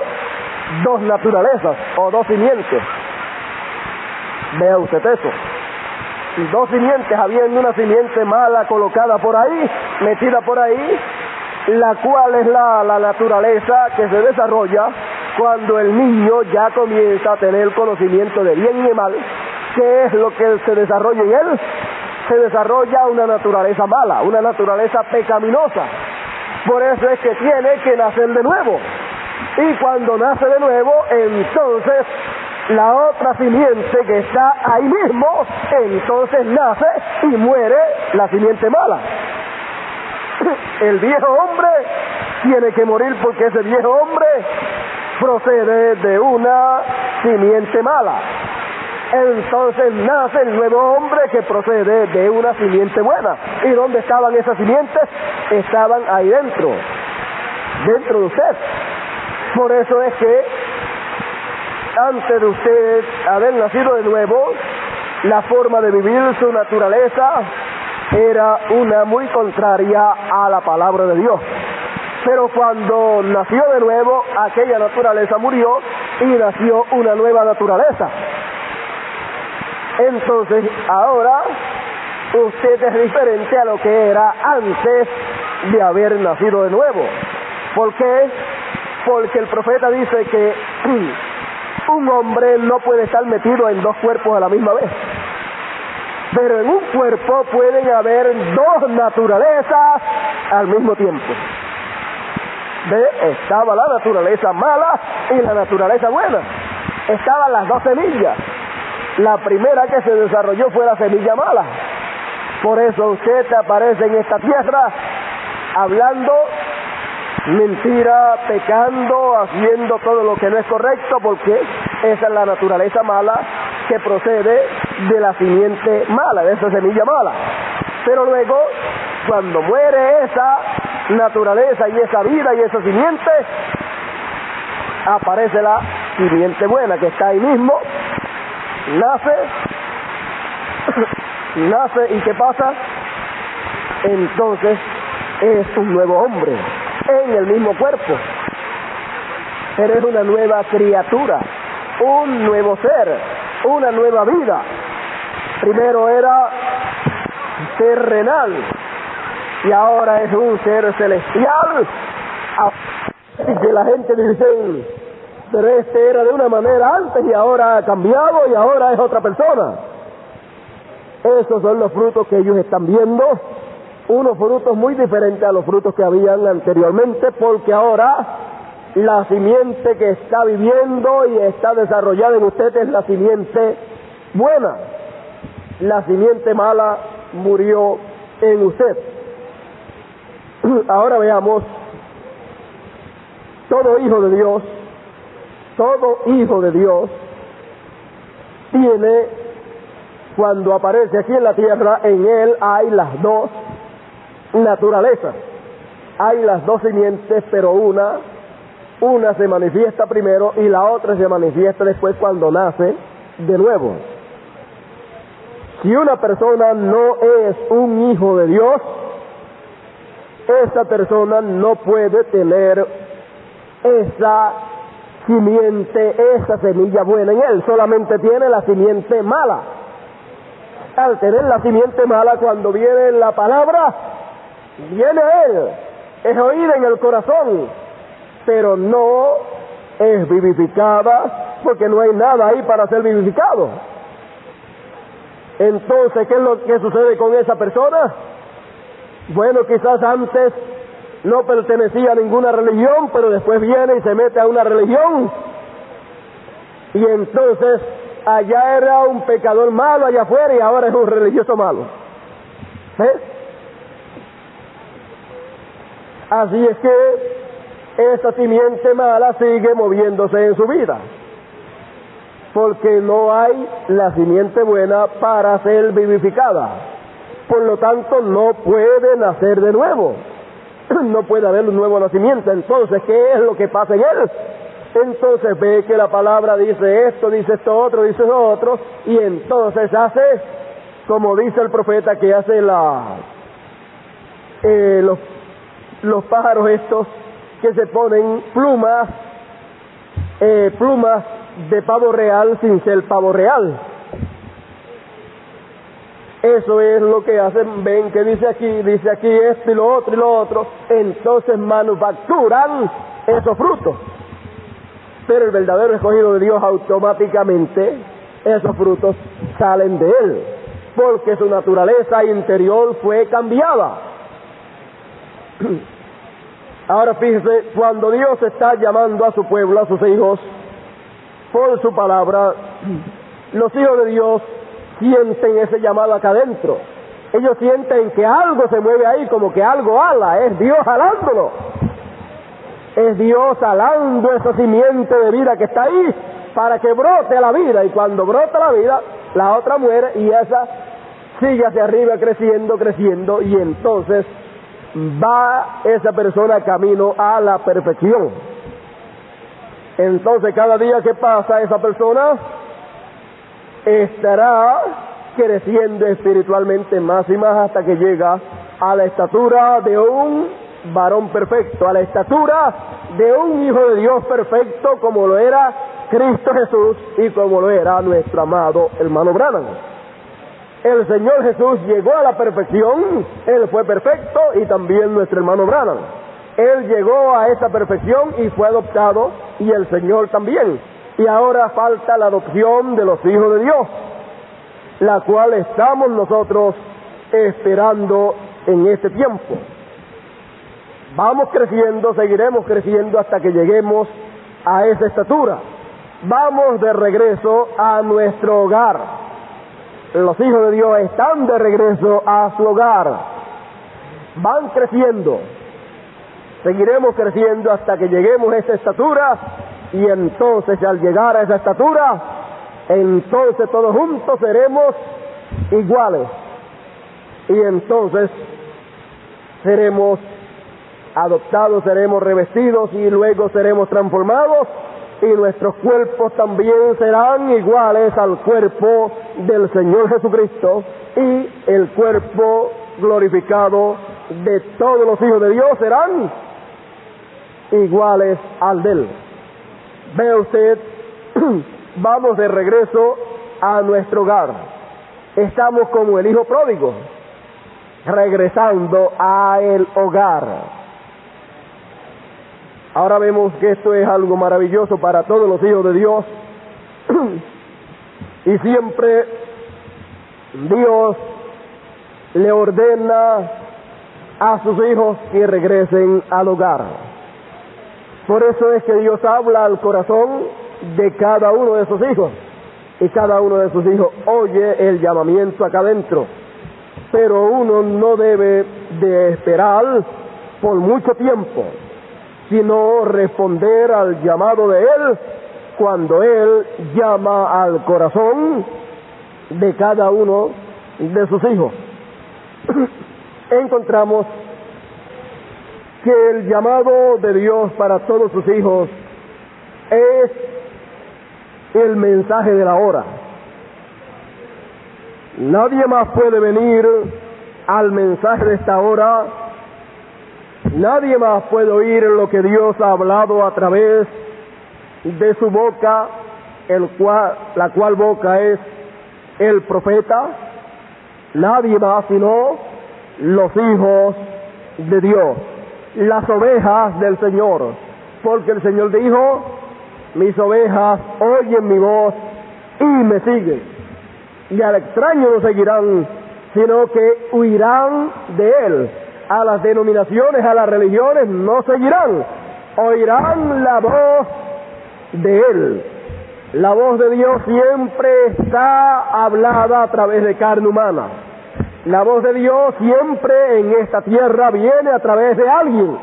dos naturalezas o dos simientes. Vea usted eso. Dos simientes, habiendo una simiente mala colocada por ahí, metida por ahí, la cual es la naturaleza que se desarrolla cuando el niño ya comienza a tener conocimiento de bien y de mal. ¿Qué es lo que se desarrolla en él? Se desarrolla una naturaleza mala, una naturaleza pecaminosa. Por eso es que tiene que nacer de nuevo. Y cuando nace de nuevo, entonces la otra simiente que está ahí mismo, entonces nace y muere la simiente mala. El viejo hombre tiene que morir porque ese viejo hombre procede de una simiente mala. Entonces nace el nuevo hombre que procede de una simiente buena. ¿Y dónde estaban esas simientes? Estaban ahí dentro de usted. Por eso es que antes de usted haber nacido de nuevo, la forma de vivir, su naturaleza, era una muy contraria a la palabra de Dios. Pero cuando nació de nuevo, aquella naturaleza murió y nació una nueva naturaleza. Entonces, ahora, usted es diferente a lo que era antes de haber nacido de nuevo. ¿Por qué? Porque el profeta dice que un hombre no puede estar metido en dos cuerpos a la misma vez. Pero en un cuerpo pueden haber dos naturalezas al mismo tiempo. ¿Ve? Estaba la naturaleza mala y la naturaleza buena. Estaban las dos semillas. La primera que se desarrolló fue la semilla mala. Por eso usted aparece en esta tierra hablando mentira, pecando, haciendo todo lo que no es correcto, porque esa es la naturaleza mala que procede de la simiente mala, de esa semilla mala. Pero luego, cuando muere esa naturaleza y esa vida y esa simiente, aparece la simiente buena que está ahí mismo, nace y ¿qué pasa? Entonces es un nuevo hombre en el mismo cuerpo. Eres una nueva criatura, un nuevo ser, una nueva vida. Primero era terrenal y ahora es un ser celestial. Y que la gente dice, pero este era de una manera antes y ahora ha cambiado y ahora es otra persona. Esos son los frutos que ellos están viendo, unos frutos muy diferentes a los frutos que habían anteriormente, porque ahora la simiente que está viviendo y está desarrollada en usted es la simiente buena. La simiente mala murió en usted. Ahora veamos, todo hijo de Dios tiene, cuando aparece aquí en la tierra, en él hay las dos naturalezas, hay las dos simientes, pero una se manifiesta primero y la otra se manifiesta después cuando nace de nuevo. Si una persona no es un hijo de Dios, esa persona no puede tener esa simiente, esa semilla buena en él, solamente tiene la simiente mala. Al tener la simiente mala, cuando viene la palabra, viene a él, es oída en el corazón, pero no es vivificada, porque no hay nada ahí para ser vivificado. Entonces, ¿qué es lo que sucede con esa persona? Bueno, quizás antes no pertenecía a ninguna religión, pero después viene y se mete a una religión, y entonces allá era un pecador malo allá afuera y ahora es un religioso malo. ¿Ves? Así es que esa simiente mala sigue moviéndose en su vida, porque no hay la simiente buena para ser vivificada. Por lo tanto, no puede nacer de nuevo. No puede haber un nuevo nacimiento. Entonces, ¿qué es lo que pasa en él? Entonces ve que la palabra dice esto otro, dice eso otro, y entonces hace, como dice el profeta, que hace los pájaros estos que se ponen plumas de pavo real sin ser pavo real. Eso es lo que hacen. Ven que dice aquí esto y lo otro, entonces manufacturan esos frutos. Pero el verdadero escogido de Dios, automáticamente esos frutos salen de él, porque su naturaleza interior fue cambiada. Ahora fíjese, cuando Dios está llamando a su pueblo, a sus hijos, por su palabra, los hijos de Dios sienten ese llamado acá adentro. Ellos sienten que algo se mueve ahí, como que algo ala, es Dios jalándolo. Es Dios alando esa simiente de vida que está ahí para que brote la vida, y cuando brota la vida, la otra muere y esa sigue hacia arriba creciendo, y entonces va esa persona camino a la perfección. Entonces cada día que pasa, esa persona estará creciendo espiritualmente más y más hasta que llega a la estatura de un varón perfecto, a la estatura de un hijo de Dios perfecto, como lo era Cristo Jesús y como lo era nuestro amado hermano Branham. El Señor Jesús llegó a la perfección, Él fue perfecto, y también nuestro hermano Branham. Él llegó a esa perfección y fue adoptado, y el Señor también. Y ahora falta la adopción de los hijos de Dios, la cual estamos nosotros esperando en este tiempo. Vamos creciendo, seguiremos creciendo hasta que lleguemos a esa estatura. Vamos de regreso a nuestro hogar. los hijos de Dios están de regreso a su hogar. Van creciendo. Seguiremos creciendo hasta que lleguemos a esa estatura, y entonces al llegar a esa estatura, entonces todos juntos seremos iguales. Y entonces seremos adoptados, seremos revestidos y luego seremos transformados, y nuestros cuerpos también serán iguales al cuerpo del Señor Jesucristo, y el cuerpo glorificado de todos los hijos de Dios serán iguales al de Él. Ve usted, vamos de regreso a nuestro hogar. Estamos como el hijo pródigo, regresando a el hogar. Ahora vemos que esto es algo maravilloso para todos los hijos de Dios. Y siempre Dios le ordena a sus hijos que regresen al hogar. Por eso es que Dios habla al corazón de cada uno de sus hijos, y cada uno de sus hijos oye el llamamiento acá adentro. Pero uno no debe de esperar por mucho tiempo, sino responder al llamado de Él cuando Él llama al corazón de cada uno de sus hijos. Encontramos que el llamado de Dios para todos sus hijos es el mensaje de la hora. Nadie más puede venir al mensaje de esta hora. Nadie más puede oír lo que Dios ha hablado a través de su boca, la cual boca es el profeta. Nadie más sino los hijos de Dios, las ovejas del Señor, porque el Señor dijo: mis ovejas oyen mi voz y me siguen, y al extraño no seguirán, sino que huirán de él. A las denominaciones, a las religiones no seguirán, oirán la voz de él. La voz de Dios siempre está hablada a través de carne humana. La voz de Dios siempre en esta tierra viene a través de alguien,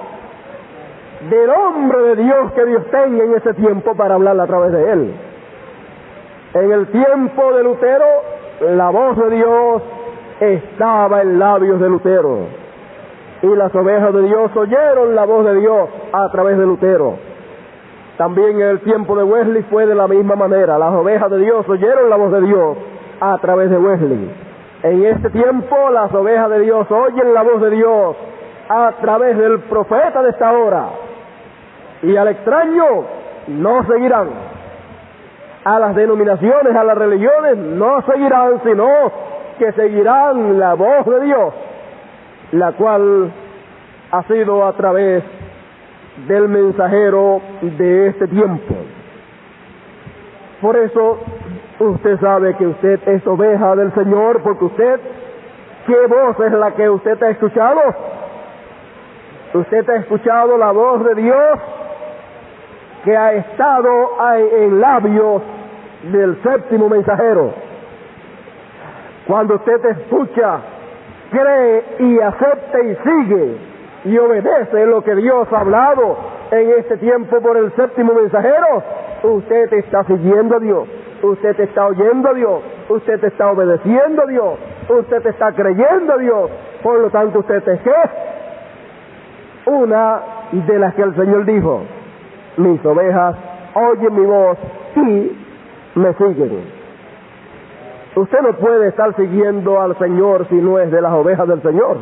del hombre de Dios que Dios tenga en ese tiempo para hablar a través de él. En el tiempo de Lutero, la voz de Dios estaba en labios de Lutero, y las ovejas de Dios oyeron la voz de Dios a través de Lutero. También en el tiempo de Wesley fue de la misma manera. Las ovejas de Dios oyeron la voz de Dios a través de Wesley. En este tiempo las ovejas de Dios oyen la voz de Dios a través del profeta de esta hora, y al extraño no seguirán. A las denominaciones, a las religiones no seguirán, sino que seguirán la voz de Dios, la cual ha sido a través del mensajero de este tiempo. Por eso usted sabe que usted es oveja del Señor, porque usted, ¿qué voz es la que usted ha escuchado? Usted ha escuchado la voz de Dios que ha estado en labios del séptimo mensajero. Cuando usted escucha, cree y acepta y sigue y obedece lo que Dios ha hablado en este tiempo por el séptimo mensajero, usted está siguiendo a Dios, usted está oyendo a Dios, usted está obedeciendo a Dios, usted está creyendo a Dios. Por lo tanto, usted es una de las que el Señor dijo: mis ovejas oyen mi voz y me siguen. Usted no puede estar siguiendo al Señor si no es de las ovejas del Señor.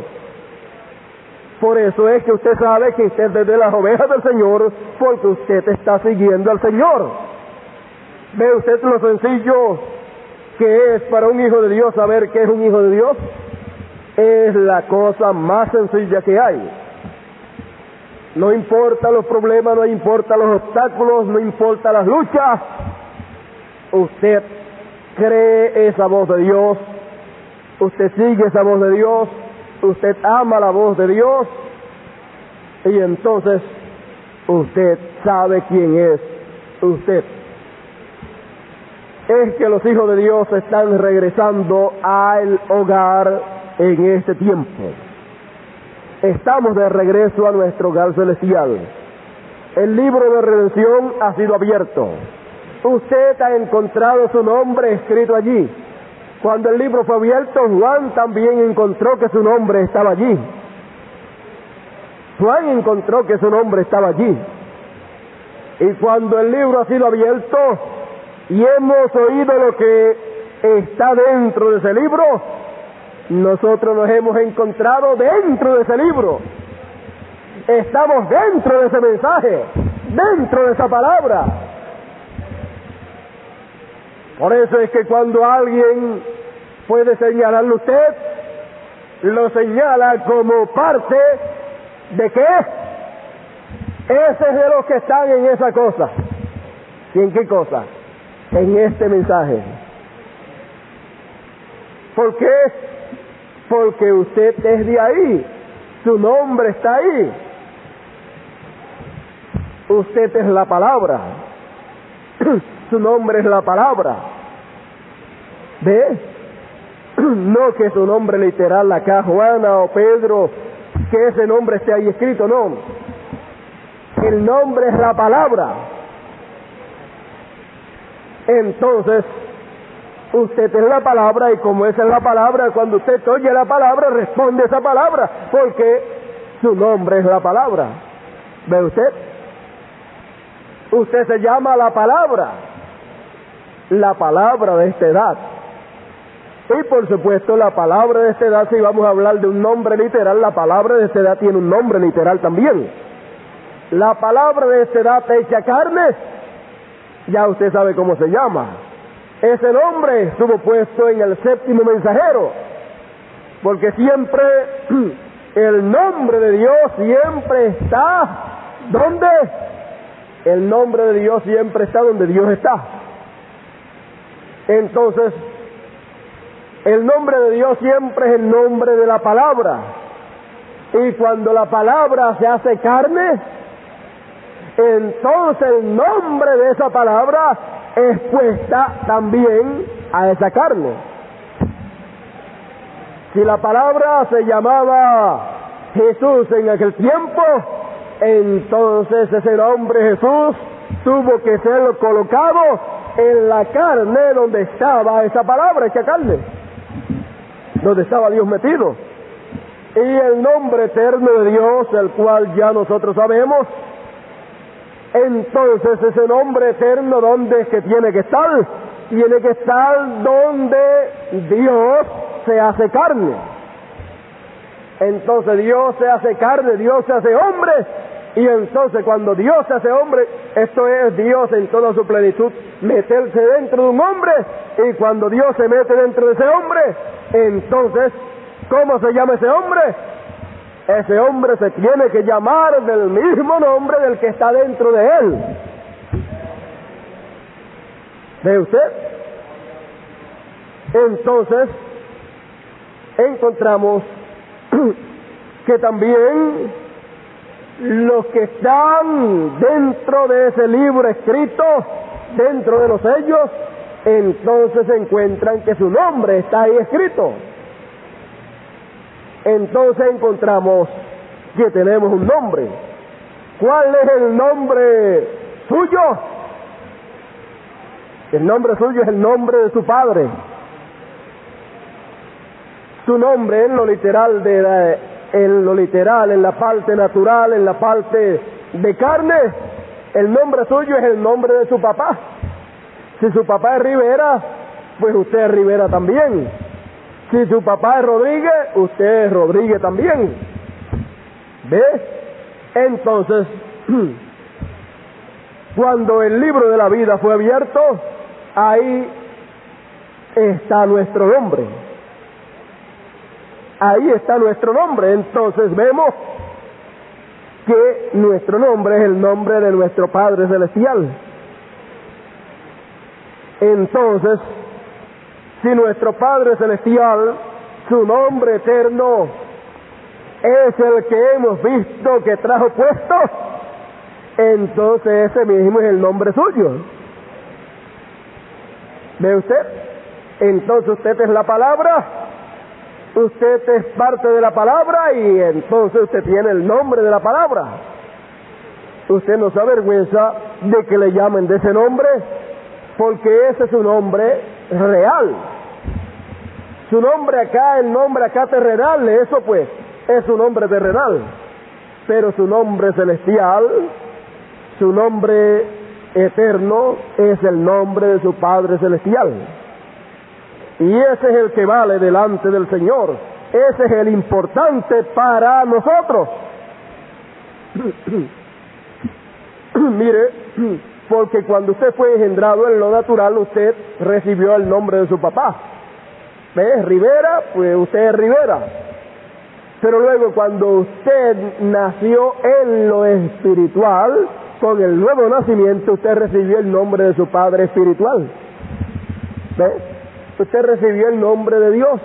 Por eso es que usted sabe que usted es de las ovejas del Señor, porque usted está siguiendo al Señor. ¿Ve usted lo sencillo que es para un hijo de Dios saber que es un hijo de Dios? Es la cosa más sencilla que hay. No importa los problemas, no importa los obstáculos, no importa las luchas. Usted cree esa voz de Dios, usted sigue esa voz de Dios, usted ama la voz de Dios, y entonces usted sabe quién es usted. es que los hijos de Dios están regresando al hogar en este tiempo. Estamos de regreso a nuestro hogar celestial. El libro de redención ha sido abierto. Usted ha encontrado su nombre escrito allí. Cuando el libro fue abierto, Juan también encontró que su nombre estaba allí. Juan encontró que su nombre estaba allí. Y cuando el libro ha sido abierto y hemos oído lo que está dentro de ese libro, nosotros nos hemos encontrado dentro de ese libro. Estamos dentro de ese mensaje, dentro de esa palabra. Por eso es que cuando alguien puede señalarle a usted, lo señala como parte de qué. Ese es de los que están en esa cosa. ¿Y en qué cosa? En este mensaje. ¿Por qué? Porque usted es de ahí. Su nombre está ahí. Usted es la palabra. Su nombre es la palabra. ¿Ve? No que su nombre literal acá, Juana o Pedro, que ese nombre esté ahí escrito, no. El nombre es la palabra. Entonces, usted es la palabra, y como esa es la palabra, cuando usted oye la palabra, responde esa palabra, porque su nombre es la palabra. ¿Ve usted? Usted se llama la palabra de esta edad. Y por supuesto, la palabra de esta edad, si vamos a hablar de un nombre literal, la palabra de esta edad tiene un nombre literal también. La palabra de esta edad hecha carne, ya usted sabe cómo se llama. Ese nombre estuvo puesto en el séptimo mensajero, porque siempre el nombre de Dios siempre está, ¿dónde? El nombre de Dios siempre está donde Dios está. Entonces, el nombre de Dios siempre es el nombre de la palabra. Y cuando la palabra se hace carne, entonces el nombre de esa palabra es puesta también a esa carne. Si la palabra se llamaba Jesús en aquel tiempo, entonces ese nombre Jesús tuvo que ser colocado en la carne donde estaba esa palabra, esa carne, donde estaba Dios metido. Y el nombre eterno de Dios, el cual ya nosotros sabemos, entonces ese nombre eterno, ¿dónde es que tiene que estar? Tiene que estar donde Dios se hace carne. Entonces Dios se hace carne, Dios se hace hombre, y entonces cuando Dios se hace hombre, esto es Dios en toda su plenitud, meterse dentro de un hombre, y cuando Dios se mete dentro de ese hombre, entonces, ¿cómo se llama ese hombre? Ese hombre se tiene que llamar del mismo nombre del que está dentro de él. ¿Ve usted? Entonces, encontramos que también los que están dentro de ese libro escrito, dentro de los sellos, entonces encuentran que su nombre está ahí escrito. Entonces encontramos que tenemos un nombre. ¿Cuál es el nombre suyo? El nombre suyo es el nombre de su Padre. Su nombre en lo literal, en la parte natural, en la parte de carne, el nombre suyo es el nombre de su papá. Si su papá es Rivera, pues usted es Rivera también. Si su papá es Rodríguez, usted es Rodríguez también. ¿Ves? Entonces, cuando el libro de la vida fue abierto, ahí está nuestro nombre. Ahí está nuestro nombre. Entonces vemos que nuestro nombre es el nombre de nuestro Padre Celestial. Entonces, si nuestro Padre Celestial, su nombre eterno, es el que hemos visto que trajo puesto, entonces ese mismo es el nombre suyo. ¿Ve usted? Entonces usted es la palabra, usted es parte de la palabra y entonces usted tiene el nombre de la palabra. Usted no se avergüenza de que le llamen de ese nombre, porque ese es un nombre real. Su nombre acá, el nombre acá terrenal, eso pues, es un nombre terrenal. Pero su nombre celestial, su nombre eterno, es el nombre de su Padre celestial. Y ese es el que vale delante del Señor. Ese es el importante para nosotros. Mire, porque cuando usted fue engendrado en lo natural, usted recibió el nombre de su papá. ¿Ves? Rivera, pues usted es Rivera. Pero luego cuando usted nació en lo espiritual, con el nuevo nacimiento, usted recibió el nombre de su Padre espiritual. ¿Ves? Usted recibió el nombre de Dios.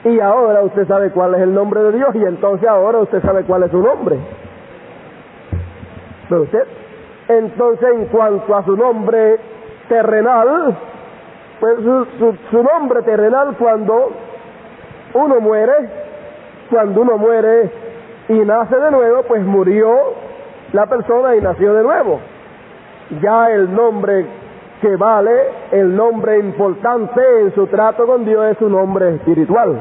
Y ahora usted sabe cuál es el nombre de Dios, y entonces ahora usted sabe cuál es su nombre. ¿Ve usted? Entonces, en cuanto a su nombre terrenal, pues su nombre terrenal, cuando uno muere y nace de nuevo, pues murió la persona y nació de nuevo. Ya el nombre que vale, el nombre importante en su trato con Dios es su nombre espiritual,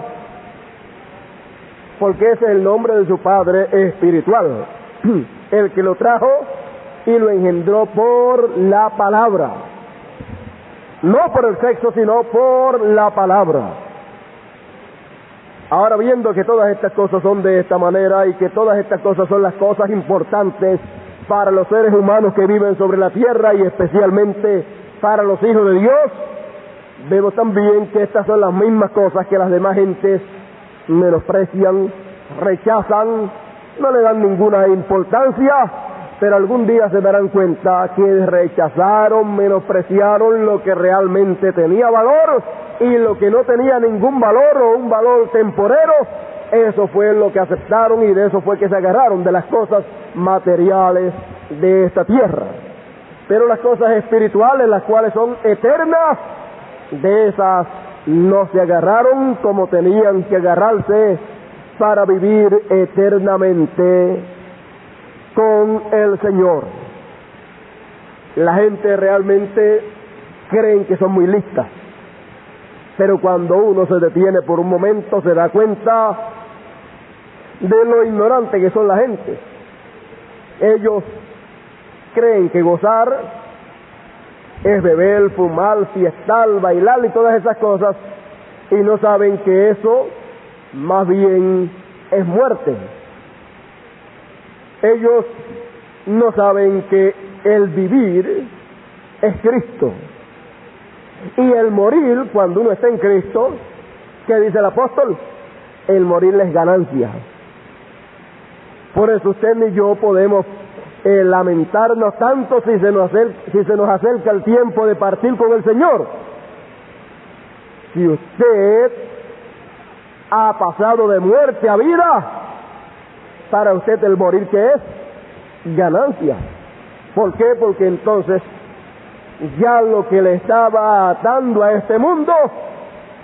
porque ese es el nombre de su Padre espiritual, el que lo trajo y lo engendró por la palabra, no por el sexo, sino por la palabra. Ahora, viendo que todas estas cosas son de esta manera y que todas estas cosas son las cosas importantes para los seres humanos que viven sobre la tierra y especialmente para los hijos de Dios, vemos también que estas son las mismas cosas que las demás gentes menosprecian, rechazan, no le dan ninguna importancia, pero algún día se darán cuenta que rechazaron, menospreciaron lo que realmente tenía valor, y lo que no tenía ningún valor o un valor temporero, eso fue lo que aceptaron y de eso fue que se agarraron, de las cosas materiales de esta tierra. Pero las cosas espirituales, las cuales son eternas, de esas no se agarraron como tenían que agarrarse para vivir eternamente con el Señor. La gente realmente creen que son muy listas, pero cuando uno se detiene por un momento se da cuenta de lo ignorante que son la gente. Ellos creen que gozar es beber, fumar, fiestar, bailar y todas esas cosas, y no saben que eso más bien es muerte. Ellos no saben que el vivir es Cristo, y el morir, cuando uno está en Cristo, ¿qué dice el apóstol? El morir es ganancia. Por eso usted ni yo podemos lamentarnos tanto si se nos acerca el tiempo de partir con el Señor. Si usted ha pasado de muerte a vida, para usted el morir, ¿qué es? Ganancia. ¿Por qué? Porque entonces ya lo que le estaba atando a este mundo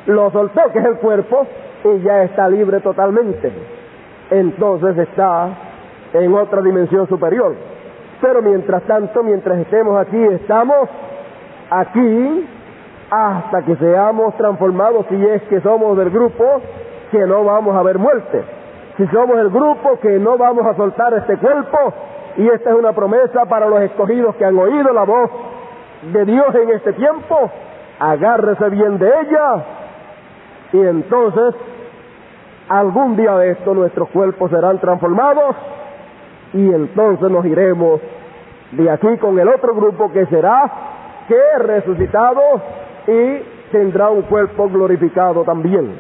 lo soltó, que es el cuerpo, y ya está libre totalmente. Entonces está en otra dimensión superior. Pero mientras tanto, mientras estemos aquí, estamos aquí hasta que seamos transformados, si es que somos del grupo que no vamos a ver muerte. Si somos el grupo que no vamos a soltar este cuerpo, y esta es una promesa para los escogidos que han oído la voz de Dios en este tiempo, agárrese bien de ella, y entonces algún día de esto nuestros cuerpos serán transformados, y entonces nos iremos de aquí con el otro grupo que será resucitado y tendrá un cuerpo glorificado también.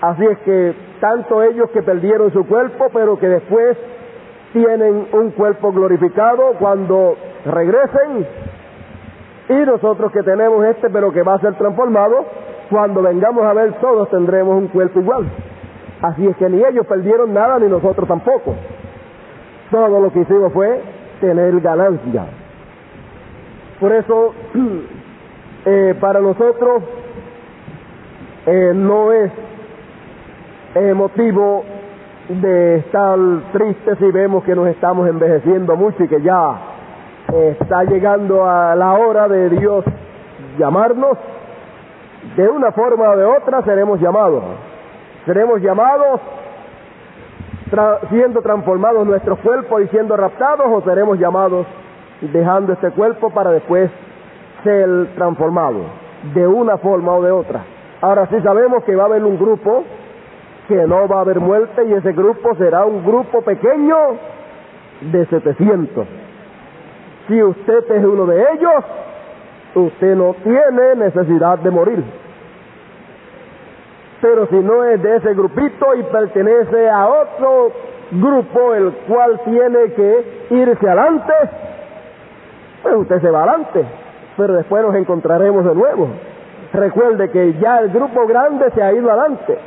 Así es que tanto ellos que perdieron su cuerpo, pero que después tienen un cuerpo glorificado cuando regresen, y nosotros que tenemos pero que va a ser transformado, cuando vengamos a ver, todos tendremos un cuerpo igual. Así es que ni ellos perdieron nada, ni nosotros tampoco. Todo lo que hicimos fue tener ganancia. Por eso Para nosotros no es motivo de estar tristes si vemos que nos estamos envejeciendo mucho y que ya está llegando a la hora de Dios llamarnos. De una forma o de otra seremos llamados siendo transformados nuestros cuerpos y siendo raptados, o seremos llamados dejando este cuerpo para después ser transformados, de una forma o de otra. Ahora sí sabemos que va a haber un grupo que no va a haber muerte, y ese grupo será un grupo pequeño de 700. Si usted es uno de ellos, usted no tiene necesidad de morir. Pero si no es de ese grupito y pertenece a otro grupo, el cual tiene que irse adelante, pues usted se va adelante, pero después nos encontraremos de nuevo. Recuerde que ya el grupo grande se ha ido adelante.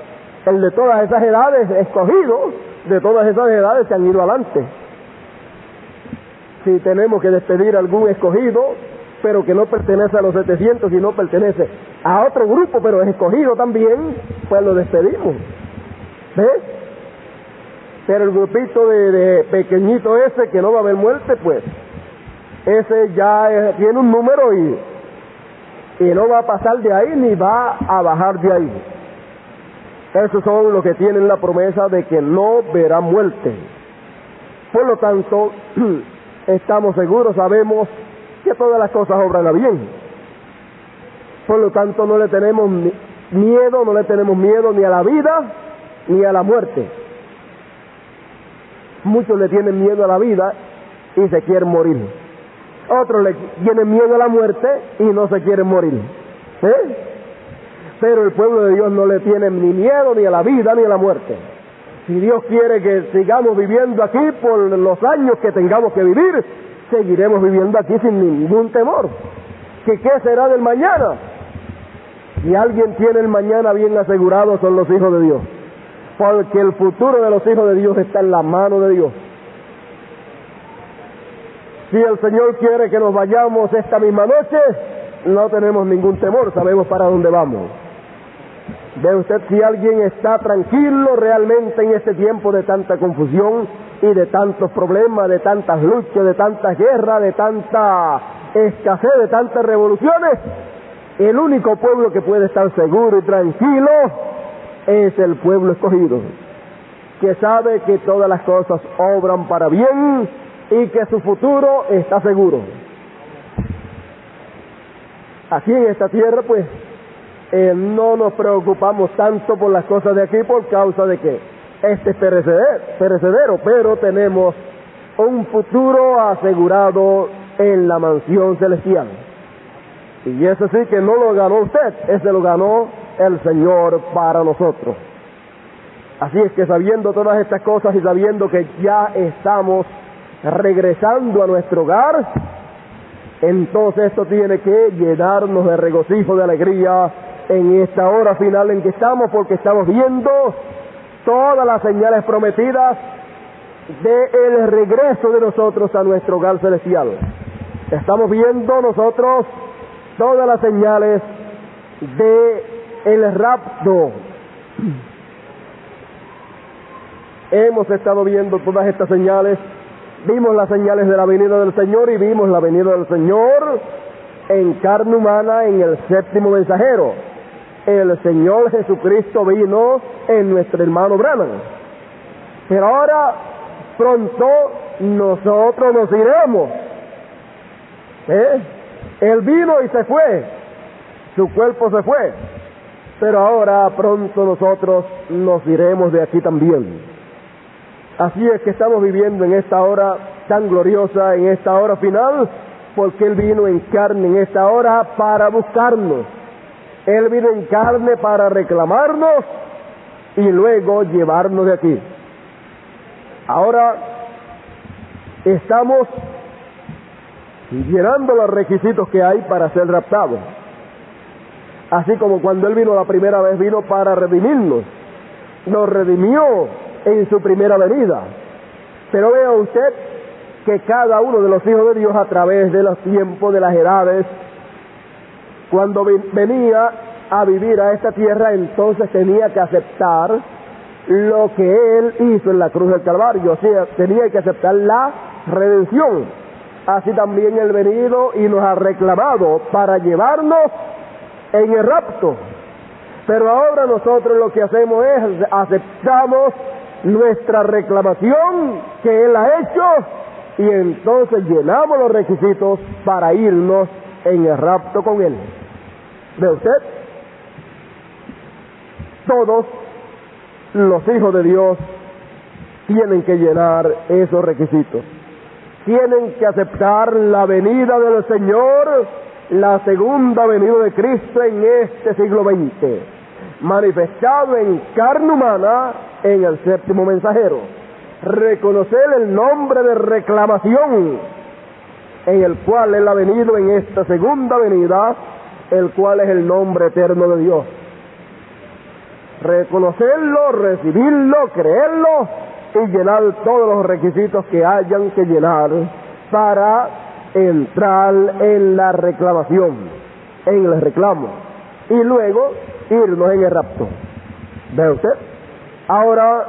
El de todas esas edades escogido, de todas esas edades se han ido adelante. Si tenemos que despedir a algún escogido, pero que no pertenece a los 700, sino pertenece a otro grupo, pero es escogido también, pues lo despedimos. ¿Ves? Pero el grupito de pequeñito ese, que no va a haber muerte, pues ese ya tiene un número y no va a pasar de ahí ni va a bajar de ahí. Esos son los que tienen la promesa de que no verán muerte. Por lo tanto, estamos seguros, sabemos que todas las cosas obran a bien. Por lo tanto, no le tenemos miedo ni a la vida ni a la muerte. Muchos le tienen miedo a la vida y se quieren morir. Otros le tienen miedo a la muerte y no se quieren morir. Pero el pueblo de Dios no le tiene ni miedo ni a la vida ni a la muerte. Si Dios quiere que sigamos viviendo aquí por los años que tengamos que vivir, seguiremos viviendo aquí sin ningún temor. ¿Qué será del mañana? Si alguien tiene el mañana bien asegurado, son los hijos de Dios. Porque el futuro de los hijos de Dios está en la mano de Dios. Si el Señor quiere que nos vayamos esta misma noche, no tenemos ningún temor, sabemos para dónde vamos. Ve usted si alguien está tranquilo realmente en este tiempo de tanta confusión y de tantos problemas, de tantas luchas, de tantas guerras, de tanta escasez, de tantas revoluciones. El único pueblo que puede estar seguro y tranquilo es el pueblo escogido, que sabe que todas las cosas obran para bien y que su futuro está seguro. Aquí en esta tierra, pues, no nos preocupamos tanto por las cosas de aquí por causa de que este es perecedero, pero tenemos un futuro asegurado en la mansión celestial. Y eso sí que no lo ganó usted, ese lo ganó el Señor para nosotros. Así es que sabiendo todas estas cosas y sabiendo que ya estamos regresando a nuestro hogar, entonces esto tiene que llenarnos de regocijo, de alegría en esta hora final en que estamos, porque estamos viendo todas las señales prometidas del regreso de nosotros a nuestro hogar celestial. Estamos viendo nosotros todas las señales del rapto. Hemos estado viendo todas estas señales. Vimos las señales de la venida del Señor y vimos la venida del Señor en carne humana en el séptimo mensajero. El Señor Jesucristo vino en nuestro hermano Branham. Pero ahora pronto nosotros nos iremos. Él vino y se fue, su cuerpo se fue, pero ahora pronto nosotros nos iremos de aquí también. Así es que estamos viviendo en esta hora tan gloriosa, en esta hora final, porque Él vino en carne en esta hora para buscarnos. Él vino en carne para reclamarnos y luego llevarnos de aquí. Ahora estamos llenando los requisitos que hay para ser raptados. Así como cuando Él vino la primera vez, vino para redimirnos. Nos redimió en su primera venida. Pero vea usted que cada uno de los hijos de Dios, a través de los tiempos, de las edades, Cuando venía a vivir a esta tierra, entonces tenía que aceptar lo que Él hizo en la cruz del Calvario, o sea, tenía que aceptar la redención. Así también Él venido y nos ha reclamado para llevarnos en el rapto. Pero ahora nosotros lo que hacemos es aceptamos nuestra reclamación que Él ha hecho y entonces llenamos los requisitos para irnos en el rapto con Él. ¿Ve usted? Todos los hijos de Dios tienen que llenar esos requisitos. Tienen que aceptar la venida del Señor, la segunda venida de Cristo en este siglo XX, manifestado en carne humana en el séptimo mensajero. Reconocer el nombre de reclamación en el cual Él ha venido en esta segunda venida, el cual es el nombre eterno de Dios. Reconocerlo, recibirlo, creerlo y llenar todos los requisitos que hayan que llenar para entrar en la reclamación, en el reclamo, y luego irnos en el rapto. ¿Ve usted? Ahora,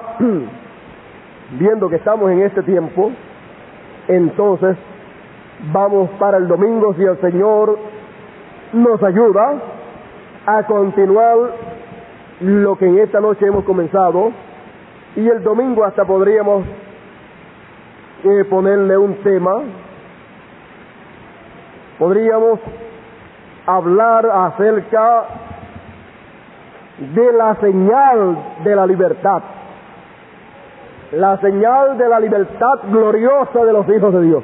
viendo que estamos en este tiempo, entonces vamos para el domingo, si el Señor nos ayuda, a continuar lo que en esta noche hemos comenzado, y el domingo hasta podríamos ponerle un tema. Podríamos hablar acerca de la señal de la libertad, la señal de la libertad gloriosa de los hijos de Dios.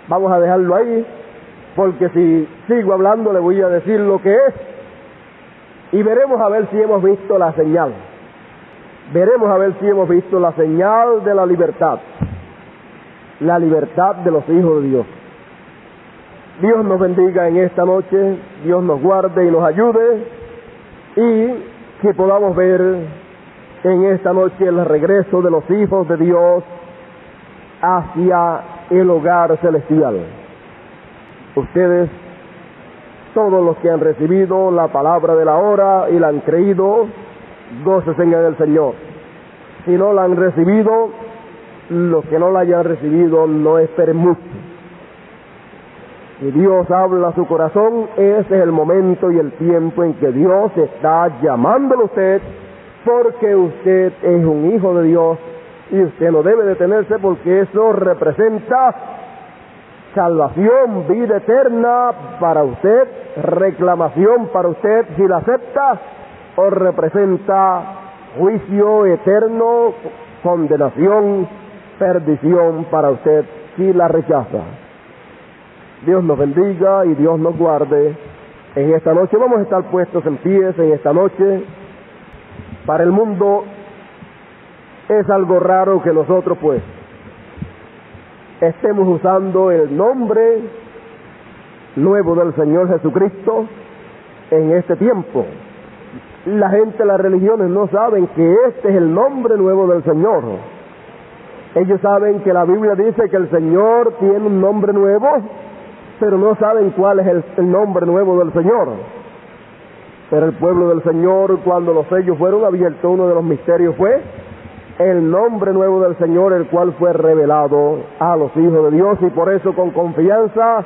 Vamos a dejarlo ahí, porque si sigo hablando le voy a decir lo que es, y veremos a ver si hemos visto la señal. Veremos a ver si hemos visto la señal de la libertad de los hijos de Dios. Dios nos bendiga en esta noche, Dios nos guarde y nos ayude, y que podamos ver en esta noche el regreso de los hijos de Dios hacia el hogar celestial. Ustedes, todos los que han recibido la palabra de la hora y la han creído, gócesen en el Señor. Si no la han recibido, los que no la hayan recibido, no esperen mucho. Si Dios habla a su corazón, ese es el momento y el tiempo en que Dios está llamándolo a usted, porque usted es un hijo de Dios y usted no debe detenerse, porque eso representa salvación, vida eterna para usted, reclamación para usted si la acepta, o representa juicio eterno, condenación, perdición para usted si la rechaza. Dios nos bendiga y Dios nos guarde. En esta noche vamos a estar puestos en pies en esta noche. Para el mundo es algo raro que nosotros pues estemos usando el nombre nuevo del Señor Jesucristo en este tiempo. La gente, las religiones no saben que este es el nombre nuevo del Señor. Ellos saben que la Biblia dice que el Señor tiene un nombre nuevo, pero no saben cuál es el nombre nuevo del Señor. Pero el pueblo del Señor, cuando los sellos fueron abiertos, uno de los misterios fue el nombre nuevo del Señor, el cual fue revelado a los hijos de Dios, y por eso con confianza,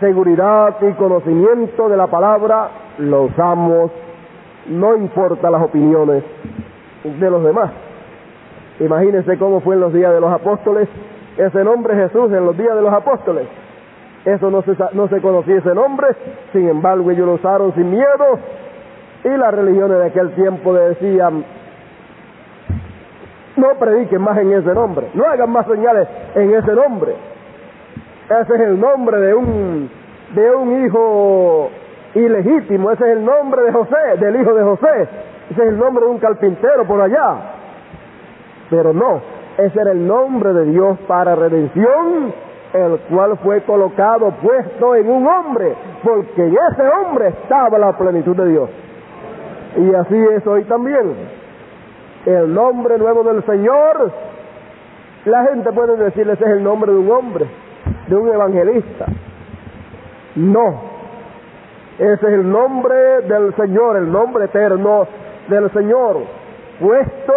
seguridad y conocimiento de la palabra lo usamos, no importa las opiniones de los demás. Imagínense cómo fue en los días de los apóstoles, ese nombre Jesús en los días de los apóstoles. Eso no se conocía ese nombre, sin embargo ellos lo usaron sin miedo, y las religiones de aquel tiempo decían: no prediquen más en ese nombre, no hagan más señales en ese nombre. Ese es el nombre de un hijo ilegítimo, ese es el nombre de José, del hijo de José, ese es el nombre de un carpintero por allá. Pero no, ese era el nombre de Dios para redención, el cual fue colocado, puesto en un hombre, porque en ese hombre estaba la plenitud de Dios. Y así es hoy también. El nombre nuevo del Señor, la gente puede decirle ese es el nombre de un hombre, de un evangelista. No, Ese es el nombre del Señor, el nombre eterno del Señor, puesto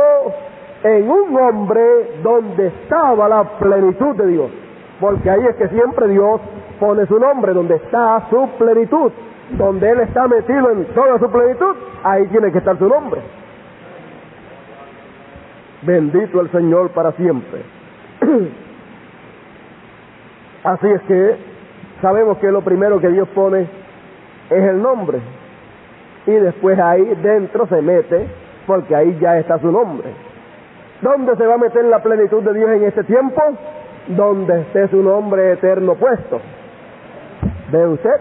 en un hombre donde estaba la plenitud de Dios. Porque ahí es que siempre Dios pone su nombre, donde está su plenitud, donde Él está metido en toda su plenitud, ahí tiene que estar su nombre. Bendito el Señor para siempre. Así es que sabemos que lo primero que Dios pone es el nombre, y después ahí dentro se mete, porque ahí ya está su nombre. ¿Dónde se va a meter la plenitud de Dios en este tiempo? Donde esté su nombre eterno puesto. ¿Ve usted?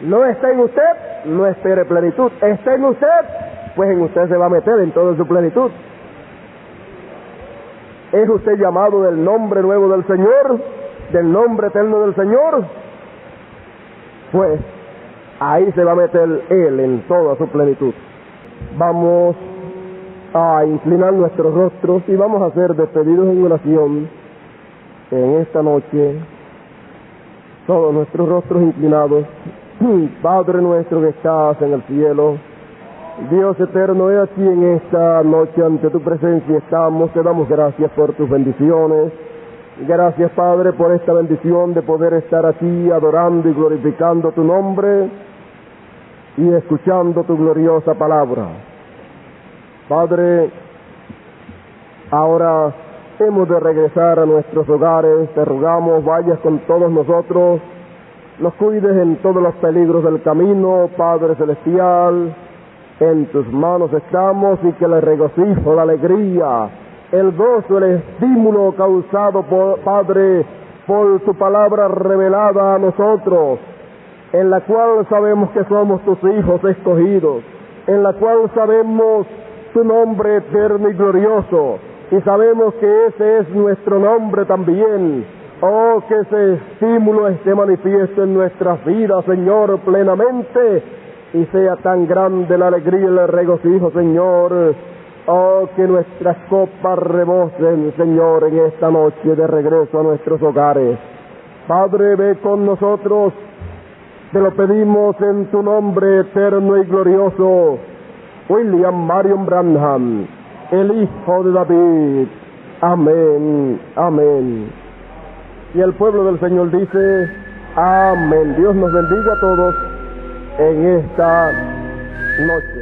No está en usted, no espere plenitud. Está en usted, pues en usted se va a meter en toda su plenitud. ¿Es usted llamado del nombre nuevo del Señor, del nombre eterno del Señor? Pues ahí se va a meter Él en toda su plenitud. Vamos a inclinar nuestros rostros y vamos a ser despedidos en oración en esta noche. Todos nuestros rostros inclinados. Padre nuestro que estás en el cielo, Dios eterno, he aquí en esta noche ante tu presencia estamos. Te damos gracias por tus bendiciones. Gracias, Padre, por esta bendición de poder estar aquí adorando y glorificando tu nombre y escuchando tu gloriosa palabra. Padre, ahora hemos de regresar a nuestros hogares. Te rogamos, vayas con todos nosotros, nos cuides en todos los peligros del camino, Padre celestial. En tus manos estamos, y que el regocijo, la alegría, el gozo, el estímulo causado Padre, por tu palabra revelada a nosotros, en la cual sabemos que somos tus hijos escogidos, en la cual sabemos tu nombre eterno y glorioso, y sabemos que ese es nuestro nombre también. Oh, que ese estímulo esté manifiesto en nuestras vidas, Señor, plenamente, y sea tan grande la alegría y el regocijo, Señor. Oh, que nuestras copas rebosen, Señor, en esta noche de regreso a nuestros hogares. Padre, ve con nosotros, te lo pedimos en tu nombre eterno y glorioso. William Marion Branham, el Hijo de David. Amén, amén. Y el pueblo del Señor dice, amén. Dios nos bendiga a todos en esta noche.